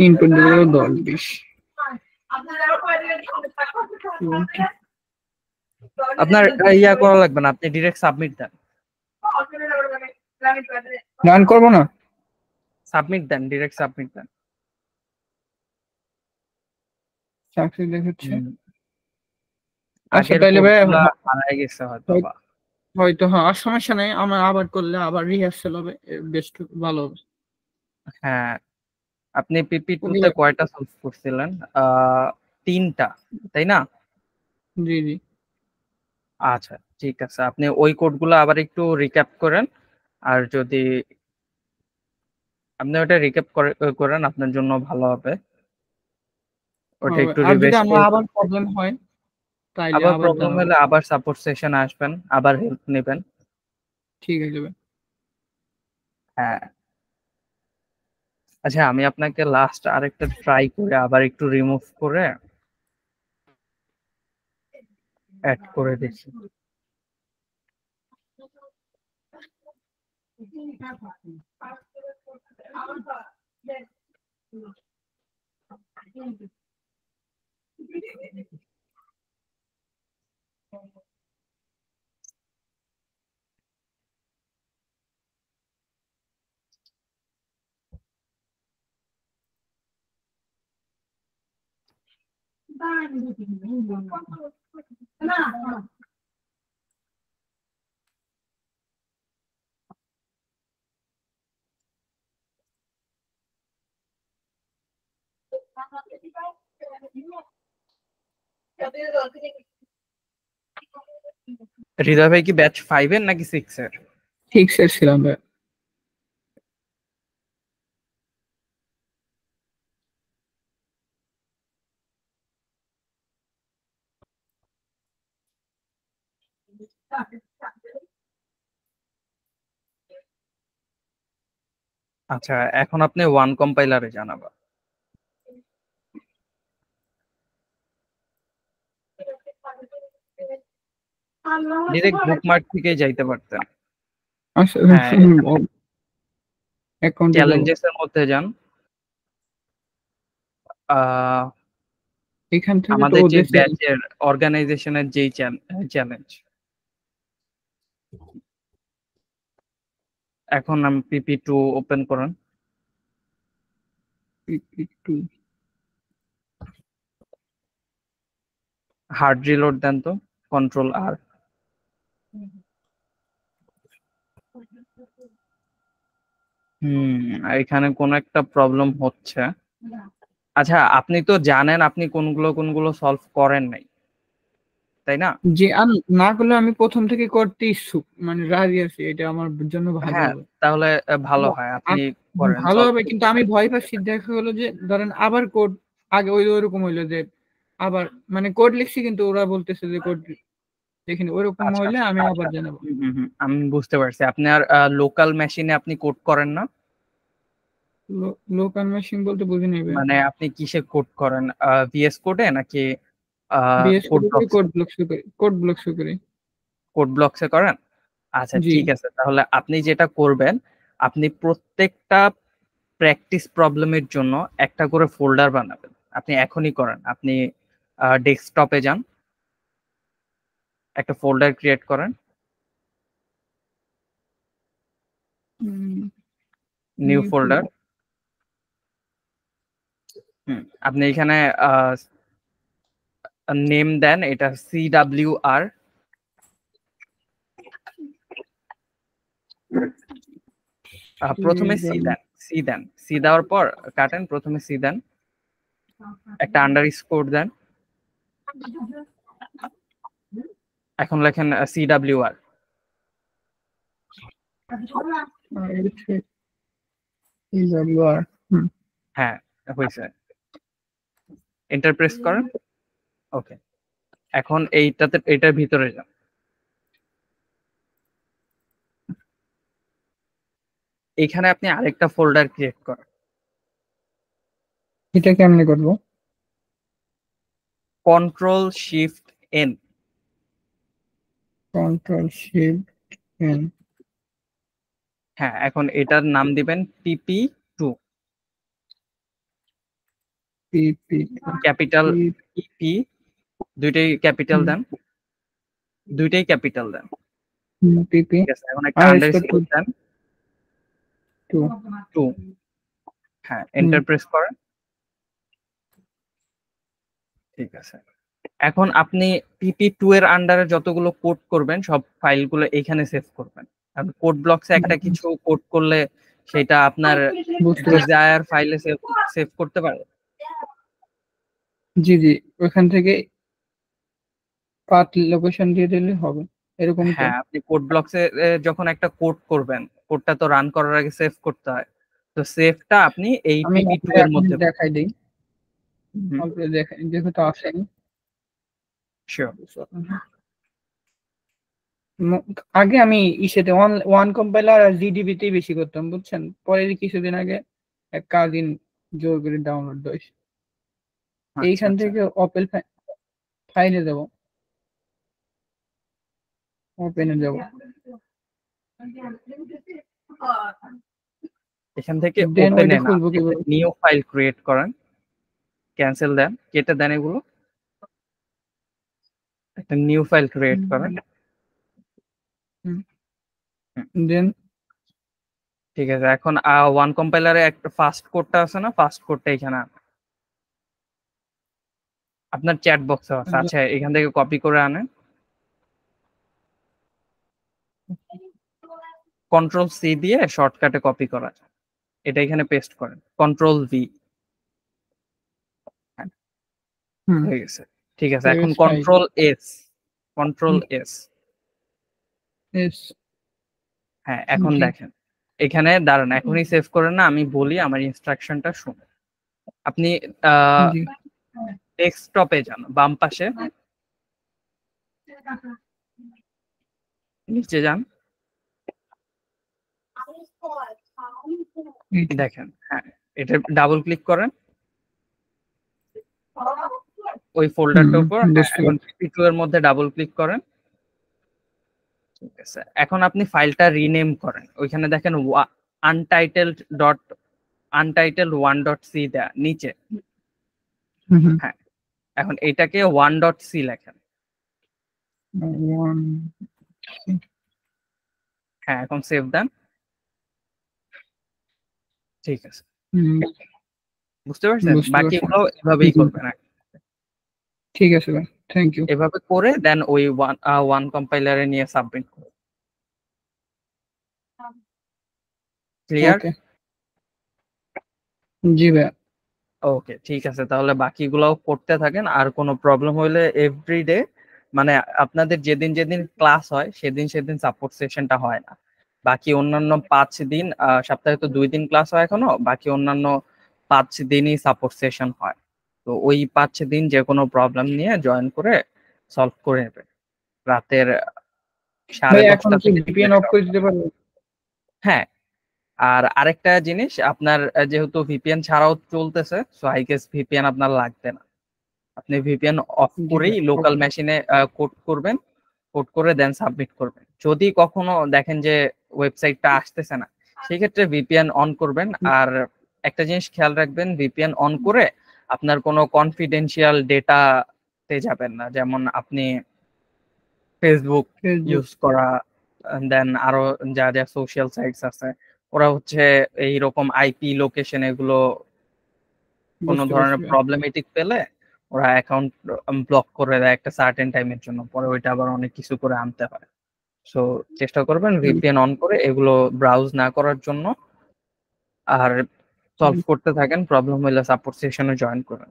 ইনপুট দিল 10 20। আপনার ইয়া করা লাগবে না, আপনি ডিরেক্ট সাবমিট দেন। রান করবো না। সাবমিট দেন, ডিরেক্ট সাবমিট দেন। সাকসেস দেখাচ্ছে। আচ্ছা আগের তাইলে ভাই কোডগুলা হারায় গেছে হয়তো বা। হয়তো হ্যাঁ, আর সমস্যা নেই, আমার আবার করলে আবার রিহার্সাল হবে, বেস্ট ভালো হবে। হ্যাঁ, আপনি পিপি টু ওকে তে ভাই। কয়টা সলভ করছিলেন? 3টা, তাই না? জি জি। আচ্ছা ঠিক আছে, আপনি ওই কোডগুলো আবার একটু রিক্যাপ করেন। আর যদি আপনি ওটা রিক্যাপ করেন আপনার জন্য ভালো হবে। ওটা হবে। একটু আর যদি রিভাইজ আমার করে আবার প্রবলেম হয় তাইলে আবার আবার প্রবলেম জানাবো। হলে আবার সাপোর্ট সেশনে আসবেন, আবার হেল্প নেবেন। ঠিক আছে ভাই। হ্যাঁ, আচ্ছা আমি আপনাকে লাস্ট আরেকটা ট্রাই করে আবার একটু রিমুভ করে অ্যাড করে দেখি। হৃদয় ভাই কি ব্যাচ 5 এর নাকি 6 এর? ঠিক স্যার ছিলাম ভাই। আচ্ছা এখন আপনি ওয়ান কম্পাইলারে জানাবা। ডিরেক্ট বুকমার্ক থেকে যাইতে পারতেন। আচ্ছা হ্যাঁ, অ্যাকাউন্টে যাব। চ্যালেঞ্জেস এর মধ্যে যান। আহ, এখান থেকে তো আমাদের যে ওদের ব্যাচের অর্গানাইজেশনের যেই চ্যালেঞ্জ, এখন আমি পিপি টু ওপেন করেন। একটু হার্ড রিলোড দেন তো, কন্ট্রোল আর। এখানে কোন একটা প্রবলেম হচ্ছে। আচ্ছা আপনি তো জানেন আপনি কোনগুলো কোনগুলো সলভ করেন নাই, তাই না? যে না করলে আমি প্রথম থেকে করতে ইচ্ছুক, মানে রাজি আছি, এটা আমার জন্য ভালো হ্যাঁ, হবে। তাহলে ভালো হয় আপনি করেন, ভালো সলভ হবে, করতে কিন্তু আমি পারেন। ভয় পাচ্ছি, দেখা হলো যে ধরেন আবার কোড আগে ওইরকম হইলো যে আবার মানে কোড লিখছি কিন্তু ওরা বলতেছে যে কোড দেখিনি, ওইরকম আচ্ছা হইলে আমি আচ্ছা, আবার জানাবো। আমি বুঝতে পারছি। আপনার লোকাল মেশিনে আপনি কোড করেন না? লোকাল মেশিন বলতে বুঝি নেবে। মানে আপনি কিসে কোড করেন, ভিএস কোডে নাকি বিএস কোড কোড করে ব্লকস? কোড ব্লক শুরু করি, কোড ব্লক শুরু করি। কোড ব্লকসে করেন? আচ্ছা জি। ঠিক আছে, তাহলে আপনি যেটা করবেন, আপনি প্রত্যেকটা প্র্যাকটিস প্রবলেমের জন্য একটা করে ফোল্ডার বানাবেন। আপনি এখনই করেন, আপনি ডেস্কটপে যান, একটা ফোল্ডার ক্রিয়েট করেন, নিউ ফোল্ডার। আপনি এখানে নেম দেন, এটা CWR। প্রথমে সি দেওয়ার পর কাটেন, প্রথমে সি দেন, একটা আন্ডারস্কোর দেন, এখন লেখেন CWR। হ্যাঁ হয়েছে, এন্টার প্রেস করেন। ওকে, এখন এটার ভিতরে যান। এখানে আপনি আরেকটা ফোল্ডার ক্রিয়েট করেন, এটা কেমনে করবো? Ctrl+Shift+N। Control shift N. হ্যাঁ, এখন এটার নাম দিবেন PP2, পিপি ক্যাপিটাল EP, দুইটাই ক্যাপিটাল দেন, দুইটাই ক্যাপিটাল দেন। পিপি ঠিক আছে, এখন একটা আর আন্ডারস্কোর দেন, টু। 2। হ্যাঁ, এন্টার প্রেস করেন। ঠিক আছে, এখন আপনি PP2 এর আন্ডারে যতগুলো কোড করবেন সব ফাইলগুলো এইখানে সেভ করবেন। আপনি কোড ব্লকসে একটা কিছু কোড করলে সেটা আপনার বুঝতে পারছি। ডিজায়ার ফাইলে সেভ করতে পারে। জি জি, ওইখান থেকে পাথ লোকেশন দিয়ে দিলে হবে, এরকম তো? হ্যাঁ, আপনি কোড ব্লকসে যখন একটা কোড করবেন, কোডটা তো রান করার আগে সেভ করতে হয়। তো সেভটা আপনি এই আমি PP2 এর এখন মধ্যে দেখাই দিই, হুম, অল্প দেখাই যেহেতু আসেনি। sure. আগে আমি ইসেতে ওয়ান কম্পাইলার আর জিডিবি তে বেশি করতাম, বুঝছেন? পরে কিছুদিন আগে এক কাজিন জোর করে ডাউনলোড দিয়েছে। আচ্ছা, এইখান আচ্ছা। থেকে ওপেন ফাইলে যাব, ওপেনে যাব, এখান থেকে দেন ওপেনে ওইটা না, খুলবো কিভাবে? নিউ ফাইল ক্রিয়েট করেন, ক্যান্সেল দেন, কেটে দেন এগুলো, একটা নিউ ফাইল ক্রিয়েট করেন। দেন ঠিক আছে, এখন ওয়ান কম্পাইলারে একটা ফার্স্ট কোডটা আছে না, ফার্স্ট কোডটা এখানে আনেন। আপনার চ্যাট বক্সে আছে, আচ্ছা এখান থেকে কপি করে আনেন, Ctrl+C দিয়ে শর্টকাটে কপি করা যায়। এটা এখানে পেস্ট করেন, Ctrl+V হয়ে গেছে। ঠিক আছে, এখন Ctrl+S, Ctrl+S। হ্যাঁ, এখন দেখেন এখানে দাঁড়ান, এখনই সেভ করেন না, আমি বলি আমার ইনস্ট্রাকশনটা শুনুন। আপনি ডেস্কটপে যান, বাম পাশে নিচে যান, দেখেন, হ্যাঁ এটা ডাবল ক্লিক করেন ওই ফোল্ডারটার উপর, এখন PP2 এর মধ্যে ডাবল ক্লিক করেন। ঠিক আছে, এখন আপনি ফাইলটা রিনেম করেন, ওইখানে দেখেন untitled1.c দেয়া নিচে। হ্যাঁ, এখন এটাকে 1.c লেখেন। হ্যাঁ, এখন সেভ দেন। ঠিক আছে, বুঝতে পারছেন? বাকিগুলো এভাবেই করবেন। ঠিক আছে ভাই, থ্যাংক ইউ। এভাবে করে দেন ওই ওয়ান কম্পাইলারে নিয়ে সাবমিট করুন। ক্লিয়ার? ওকে, জি ভাই। ওকে, ঠিক আছে, তাহলে বাকিগুলোও করতে থাকেন। আর কোনো প্রবলেম হলে এভরিডে, মানে আপনাদের যেদিন যেদিন ক্লাস হয় সেদিন সেদিন সাপোর্ট সেশনটা হয় না, বাকি অন্যান্য 5 দিন, সপ্তাহে তো 2 দিন ক্লাস হয় এখনো, বাকি অন্যান্য 5 দিনই সাপোর্ট সেশন হয়। তো ওই 5 দিন যে কোনো প্রবলেম নিয়ে জয়েন করে সলভ করে নেবে রাতের ভাই এখন 10:30 কি থেকে ভিপিএন অফ করে দিতে পারবো? হ্যাঁ, আর আরেকটা জিনিস, আপনার যেহেতু ভিপিএন ছাড়াও চলতেছে, সো আই গেস ভিপিএন আপনার লাগবে না। আপনি ভিপিএন অফ করেই লোকাল মেশিনে কোড করবেন, কোড করে দেন সাবমিট করবেন। যদি কখনো দেখেন যে ওয়েবসাইটটা আসতেছে না, সেই ক্ষেত্রে ভিপিএন অন করবেন। আর একটা জিনিস খেয়াল রাখবেন, ভিপিএন অন করে আপনার কোনো কনফিডেন্সিয়াল ডেটাতে যাবেন না, যেমন আপনি ফেসবুক ইউজ করা, দেন আরো যা যা সোশ্যাল সাইটস আছে, ওরা হচ্ছে এইরকম আইপি লোকেশন এগুলো কোনো ধরনের প্রবলেমেটিক পেলে ওরা অ্যাকাউন্ট ব্লক করে দেয় একটা সার্টেন টাইমের জন্য, পরে ওইটা আবার অনেক কিছু করে আনতে হয়। সো চেষ্টা করবেন ভিপিএন অন করে এগুলো ব্রাউজ না করার জন্য। আর সলভ করতে থাকেন, প্রবলেম হলে সাপোর্ট সেশনে জয়েন করেন।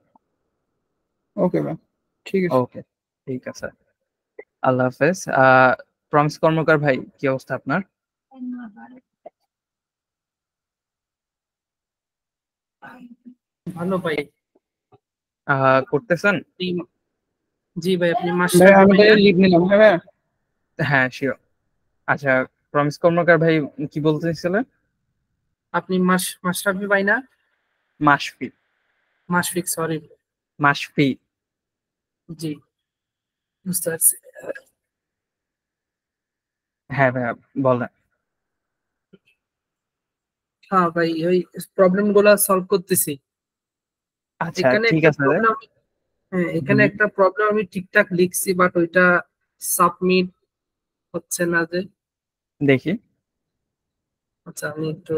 ওকে ভাই, ঠিক আছে। ওকে, ঠিক আছে, আল্লাহ হাফেজ। প্রমিস কর্মকার ভাই, কি অবস্থা আপনার? ভালো ভাই। করতেছেন? জি ভাই, আপনি ভাই আমি তাহলে লিভ নিলাম, হ্যাঁ ভাই। হ্যাঁ, শিওর। আচ্ছা, প্রমিস কর্মকার ভাই কি বলতেছিলেন? আপনি মাশরাফি ভাই না? মাশফি। মাশফিক, সরি। মাশফি। জি, বুঝতে পারছি। হ্যাঁ ভাইয়া, বলেন। হ্যাঁ ভাই, ওই প্রবলেম গুলা সলভ করতেছি। আচ্ছা, এখানে ঠিক একটা আছে। প্রবলেম, হ্যাঁ এখানে একটা প্রবলেম, আমি ঠিকঠাক লিখছি বাট ওইটা সাবমিট হচ্ছে না যে। দেখি। আচ্ছা, আমি একটু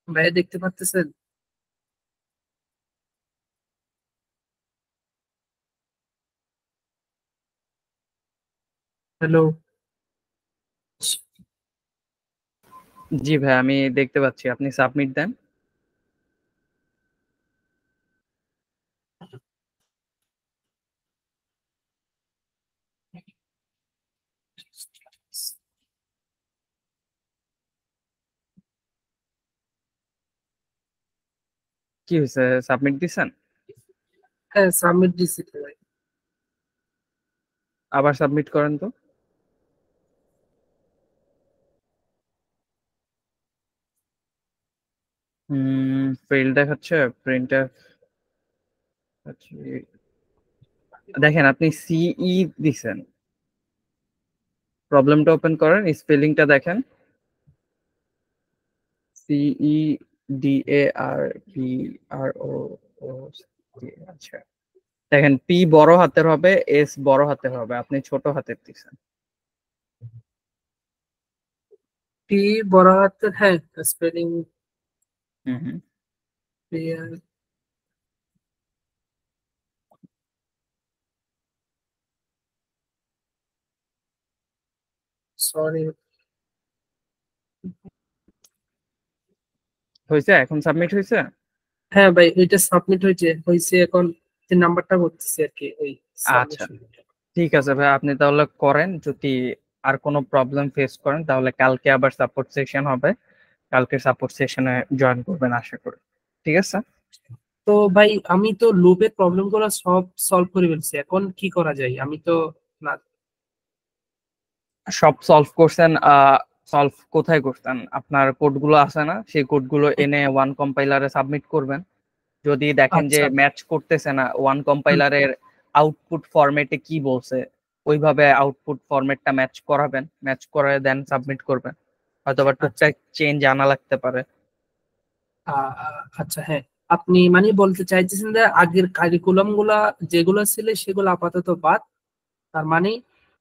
ভাইয়া দেখতে পাচ্ছেন? হ্যালো। জি ভাই, আমি দেখতে পাচ্ছি, আপনি সাবমিট দেন। কি হয়েছে, সাবমিট দিছেন? হ্যাঁ, সাবমিট দিছি তো ভাই। আবার সাবমিট করেন তো। ফেল দেখাচ্ছে প্রিন্টার। দেখেন আপনি সিই দিছেন, প্রবলেমটা ওপেন করেন, স্পেলিংটা দেখেন। সিই DARBRO। আচ্ছা, দেখেন পি বড় হাতের হবে, এস বড় হাতের হবে, আপনি ছোট হাতের দিছেন। পি বড় হাতের, হ্যাঁ স্পেলিং। হুম হুম। সরি। হয়েছে, এখন সাবমিট হয়েছে। হ্যাঁ ভাই, ওইটা সাবমিট হয়েছে এখন যে নাম্বারটা করতেছি আর কি, ওই আচ্ছা সাবমিশন। ঠিক আছে ভাই, আপনি তাহলে করেন। যদি আর কোনো প্রবলেম ফেস করেন তাহলে কালকে আবার সাপোর্ট সেশন হবে, কালকে সাপোর্ট সেশনে জয়েন করবেন আশা করি। ঠিক আছে। তো ভাই আমি তো লুপের প্রবলেম গুলো সব সলভ করে ফেলছি, এখন কি করা যায়? আমি তো না। সব সলভ করছেন? সলভ কোথায় করছেন? আপনার কোডগুলো আছে না, সেই কোডগুলো এনে ওয়ান কম্পাইলারে সাবমিট করবেন। যদি দেখেন যে আচ্ছা। ম্যাচ করতেছে না, ওয়ান হুম, কম্পাইলারের আউটপুট ফরম্যাটে কি বলছে ওইভাবে আউটপুট ফরম্যাটটা ম্যাচ করাবেন, ম্যাচ করে দেন সাবমিট করবেন। হয়তোবা আচ্ছা। টুকটাক চেঞ্জ আনা লাগতে পারে। আচ্ছা, হ্যাঁ। আপনি মানে বলতে চাইতেছেন যে আগের কারিকুলাম গুলা যেগুলো ছিল সেগুলো আপাতত বাদ, তার মানে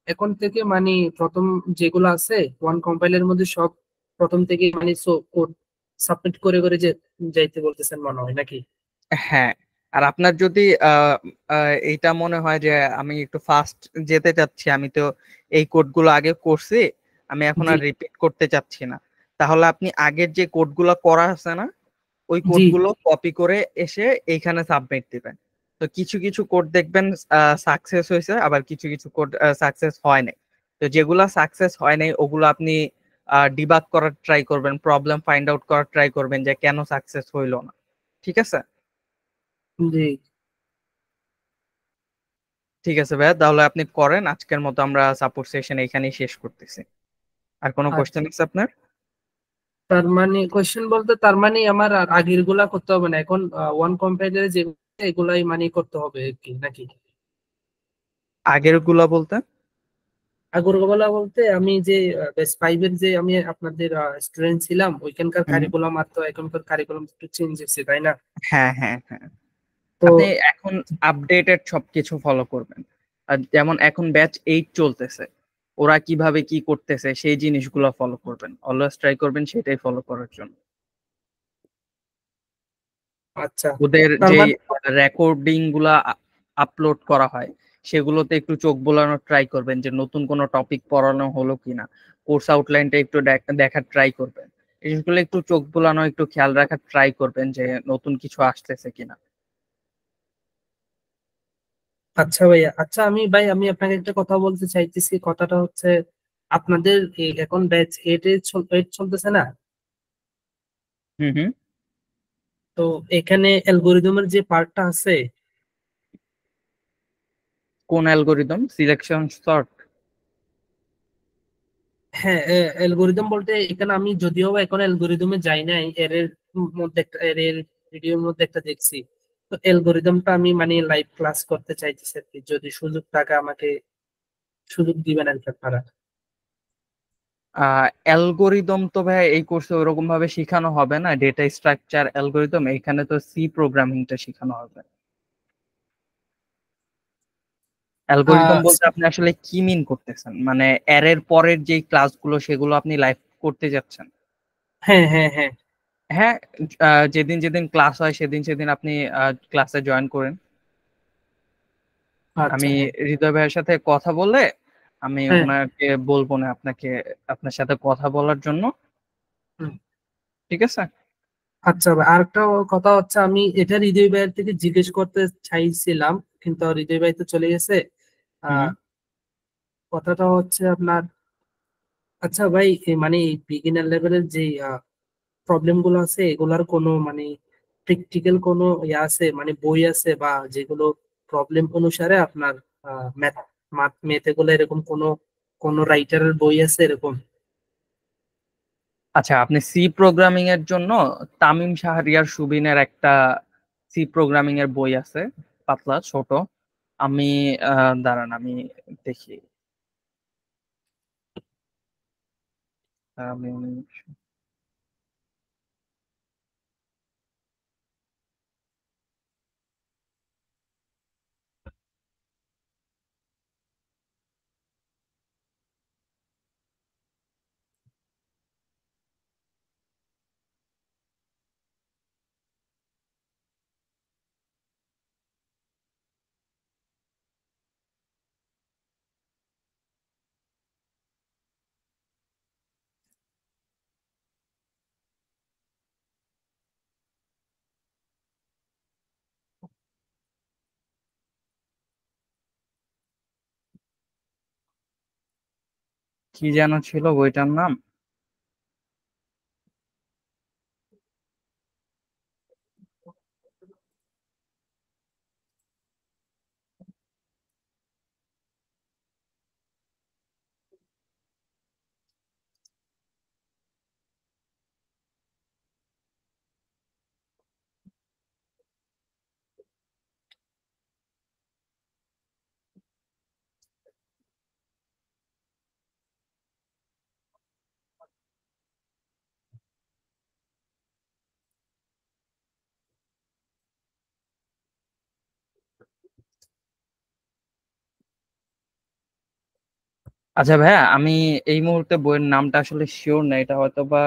এখন থেকে মানে প্রথম যেগুলো আছে ওয়ান কম্পাইলের মধ্যে সব প্রথম থেকে মানে কোড সাবমিট করে করে যে যাইতে বলতেছেন মনে হয় নাকি? হ্যাঁ, আর আপনার যদি এইটা মনে হয় যে আমি একটু ফাস্ট যেতে চাচ্ছি, আমি তো এই কোডগুলো আগে করছি, আমি এখন জি। আর রিপিট করতে চাচ্ছি না, তাহলে আপনি আগের যে কোডগুলো করা আছে না ওই জি। কোডগুলো কপি করে এসে এইখানে সাবমিট দিবেন। তো কিছু কিছু কোড দেখবেন সাকসেস হয়েছে, আবার কিছু কিছু কোড সাকসেস হয় নাই। তো যেগুলা সাকসেস হয় নাই ওগুলো আপনি ডিবাগ করার ট্রাই করবেন, প্রবলেম ফাইন্ড আউট করার ট্রাই করবেন যে কেন সাকসেস হইলো না। ঠিক আছে। জি। ঠিক আছে ভাইয়া, তাহলে আপনি করেন। আজকের মতো আমরা সাপোর্ট সেশন এখানেই শেষ করতেছি। আর কোনো কোশ্চেন আচ্ছা, আছে আপনার? তার মানে কোয়েশ্চেন বলতে তার মানে আমার আর আগের গুলা করতে হবে না, এখন ওয়ান কম্পাইলারে যে এগুলাই মানে করতে হবে আর কি নাকি? আগের গুলা বলতে? আগের গুলা বলতে আমি যে বেস ফাইভের যে আমি আপনাদের স্টুডেন্ট ছিলাম, ওইখানকার হুম, কারিকুলাম আর তো এখনকার কারিকুলাম একটু চেঞ্জ হয়েছে তাই না? হ্যাঁ হ্যাঁ হ্যাঁ। তো আপনি এখন আপডেটেড সবকিছু ফলো করবেন। আর যেমন এখন ব্যাচ 8 চলতেছে, ওরা কিভাবে কি করতেছে সেই জিনিসগুলো ফলো করবেন, অলওয়েজ ট্রাই করবেন সেটাই ফলো করার জন্য। আচ্ছা। ওদের তার যে মানে রেকর্ডিং গুলা আপলোড করা হয় সেগুলোতে একটু চোখ বোলানোর ট্রাই করবেন যে নতুন কোনো টপিক পড়ানো হলো কিনা, কোর্স আউটলাইনটা একটু দেখার ট্রাই করবেন। এই জিনিসগুলো একটু চোখ বোলানো, একটু খেয়াল রাখার ট্রাই করবেন যে নতুন কিছু আসতেছে কিনা। আচ্ছা ভাইয়া, আচ্ছা আমি ভাই আমি আপনাকে একটা কথা বলতে চাইতেছি, কথাটা হচ্ছে আপনাদের এখন ব্যাচ এইট চলতেছে না? হুম হুম। তো এখানে অ্যালগোরিদমের যে পার্টটা আছে। কোন অ্যালগোরিদম? Selection sort? হ্যাঁ, অ্যালগোরিদম বলতে এখানে আমি যদিও বা এখন অ্যালগোরিদমে যাই নাই, মধ্যে একটা ভিডিওর মধ্যে একটা দেখছি। তো অ্যালগোরিদমটা আমি মানে লাইভ ক্লাস করতে চাইতেছি আর কি, যদি সুযোগ থাকে আমাকে সুযোগ দিবেন আর কি আপনারা। অ্যালগোরিদম তো ভাই এই কোর্সে ওরকম ভাবে শেখানো হবে না, ডেটা স্ট্রাকচার অ্যালগোরিদম এখানে তো সি প্রোগ্রামিংটা শেখানো হবে। অ্যালগোরিদম আহ, বলতে আপনি আসলে কি মিন করতেছেন, মানে অ্যারের পরের যে ক্লাসগুলো সেগুলো আপনি লাইভ করতে যাচ্ছেন? হ্যাঁ হ্যাঁ হ্যাঁ। হ্যাঁ, যেদিন যেদিন ক্লাস হয় সেদিন সেদিন আপনি ক্লাসে জয়েন করেন। আচ্ছা, আমি হ্যাঁ হৃদয় ভাইয়ের সাথে কথা বলে আমি হ্যাঁ। ওনাকে বলবো না আপনাকে, আপনার সাথে কথা বলার জন্য। হুম। ঠিক আছে। আচ্ছা ভাই, আরেকটা কথা হচ্ছে, আমি এটা হৃদয় ভাইয়ের থেকে জিজ্ঞেস করতে চাইছিলাম, কিন্তু হৃদয় ভাই তো চলে গেছে। হুম। আহ কথাটা হচ্ছে আপনার, আচ্ছা ভাই, মানে বিগিনার লেভেলের যে প্রবলেম গুলো আছে, এগুলার কোনো মানে প্র্যাকটিক্যাল কোনো ইয়ে আছে, মানে বই আছে বা যেগুলো প্রবলেম অনুসারে আপনার ম্যাথ ম্যাথ এগুলো এরকম কোনো কোনো রাইটারের বই আছে এরকম? আচ্ছা, আপনি সি প্রোগ্রামিং এর জন্য তামিম শাহরিয়ার সুবিনের একটা সি প্রোগ্রামিং এর বই আছে, পাতলা ছোট। আমি দাঁড়ান আমি দেখি। আমি কি যেন ছিল বইটার নাম? আচ্ছা ভাইয়া, আমি এই মুহূর্তে বইয়ের নামটা আসলে শিওর না। এটা হয়তো বা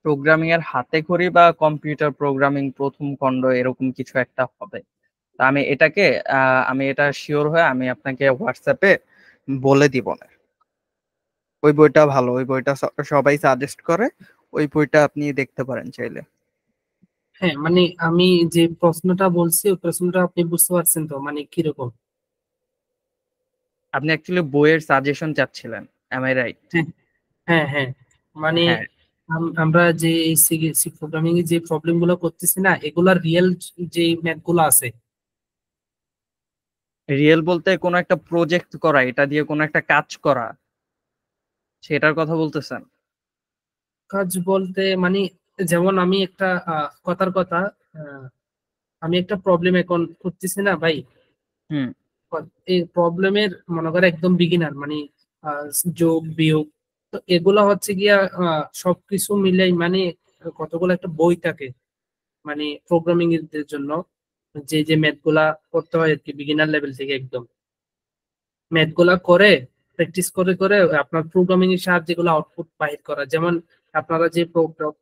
প্রোগ্রামিং এর হাতে খড়ি বা কম্পিউটার প্রোগ্রামিং প্রথম খণ্ড এরকম কিছু একটা হবে। তা আমি এটাকে আমি এটা শিওর হয়ে আমি আপনাকে হোয়াটসঅ্যাপে বলে দিব না। ওই বইটা ভালো, ওই বইটা সবাই সাজেস্ট করে। ওই বইটা আপনি দেখতে পারেন চাইলে। হ্যাঁ, মানে আমি যে প্রশ্নটা বলছি ওই প্রশ্নটা আপনি বুঝতে পারছেন তো, মানে কিরকম? আপনি অ্যাকচুয়ালি বইয়ের সাজেশন চাচ্ছিলেন, এম আই রাইট? হ্যাঁ হ্যাঁ হ্যাঁ। মানে হ্যাঁ। আমরা যে এই সি প্রোগ্রামিং এর যে প্রবলেম গুলো করতেছি না, এগুলার রিয়েল যে ম্যাথ গুলো আছে। রিয়েল বলতে কোনো একটা প্রজেক্ট করা, এটা দিয়ে কোনো একটা কাজ করা, সেটার কথা বলতেছেন? কাজ বলতে মানে, যেমন আমি একটা কথার কথা, আহ, আমি একটা প্রবলেম এখন করতেছি না ভাই, হুম। এই প্রবলেমের মনে করে একদম বিগিনার, মানে আহ, যোগ বিয়োগ, তো এগুলা হচ্ছে গিয়া সবকিছু মিলাই মানে কতগুলো একটা বই থাকে, মানে প্রোগ্রামিং এর জন্য যে যে ম্যাথ গুলা করতে হয় আর কি, বিগিনার লেভেল থেকে একদম ম্যাথ গুলা করে প্র্যাকটিস করে করে আপনার প্রোগ্রামিং এর সাহায্যে যেগুলো আউটপুট বাহির করা। যেমন আপনারা যে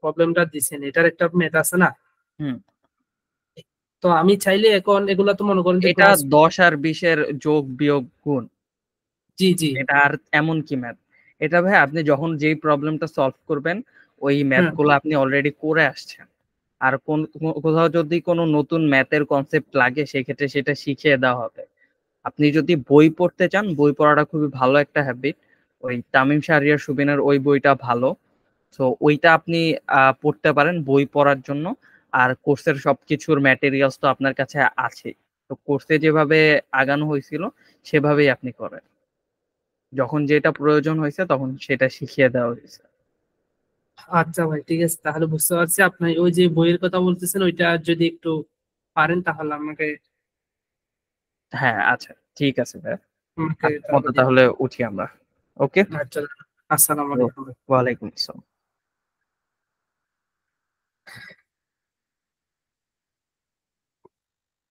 প্রবলেমটা দিচ্ছেন, এটার একটা ম্যাথ আছে না, হুম। তো আমি চাইলে এখন এগুলা তো মনে করেন যে এটা ক্লাস। 10 আর 20-এর যোগ বিয়োগ গুণ, জি জি। এটা আর এমন কি ম্যাথ? এটা ভাই আপনি যখন যেই প্রবলেমটা সলভ করবেন ওই ম্যাথ হ্যাঁ গুলো আপনি অলরেডি করে আসছেন। আর কোথাও যদি কোনো নতুন ম্যাথের কনসেপ্ট লাগে সেক্ষেত্রে সেটা শিখিয়ে দেওয়া হবে। আপনি যদি বই পড়তে চান, বই পড়াটা খুবই ভালো একটা হ্যাবিট। ওই তামিম শাহরিয়ার সুবিনের ওই বইটা ভালো। তো ওইটা আপনি পড়তে পারেন বই পড়ার জন্য। আর কোর্সের সবকিছুর ম্যাটেরিয়ালস তো আপনার কাছে আছে। তো কোর্সে যেভাবে আগানো হয়েছিল সেভাবেই আপনি করেন। যখন যেটা প্রয়োজন হয়েছে তখন সেটা শিখিয়ে দেওয়া হয়েছে। আচ্ছা ভাই, ঠিক আছে, তাহলে বুঝতে পারছি। আপনি ওই যে বইয়ের কথা বলতেছেন, ওইটা যদি একটু পারেন তাহলে আমাকে হ্যাঁ আচ্ছা, ঠিক আছে ভাই। আমাকে আজকের তাহলে মতো দিন। তাহলে উঠি আমরা। ওকে। আচ্ছা, আসসালামু আলাইকুম। ওয়ালাইকুম আসসালাম।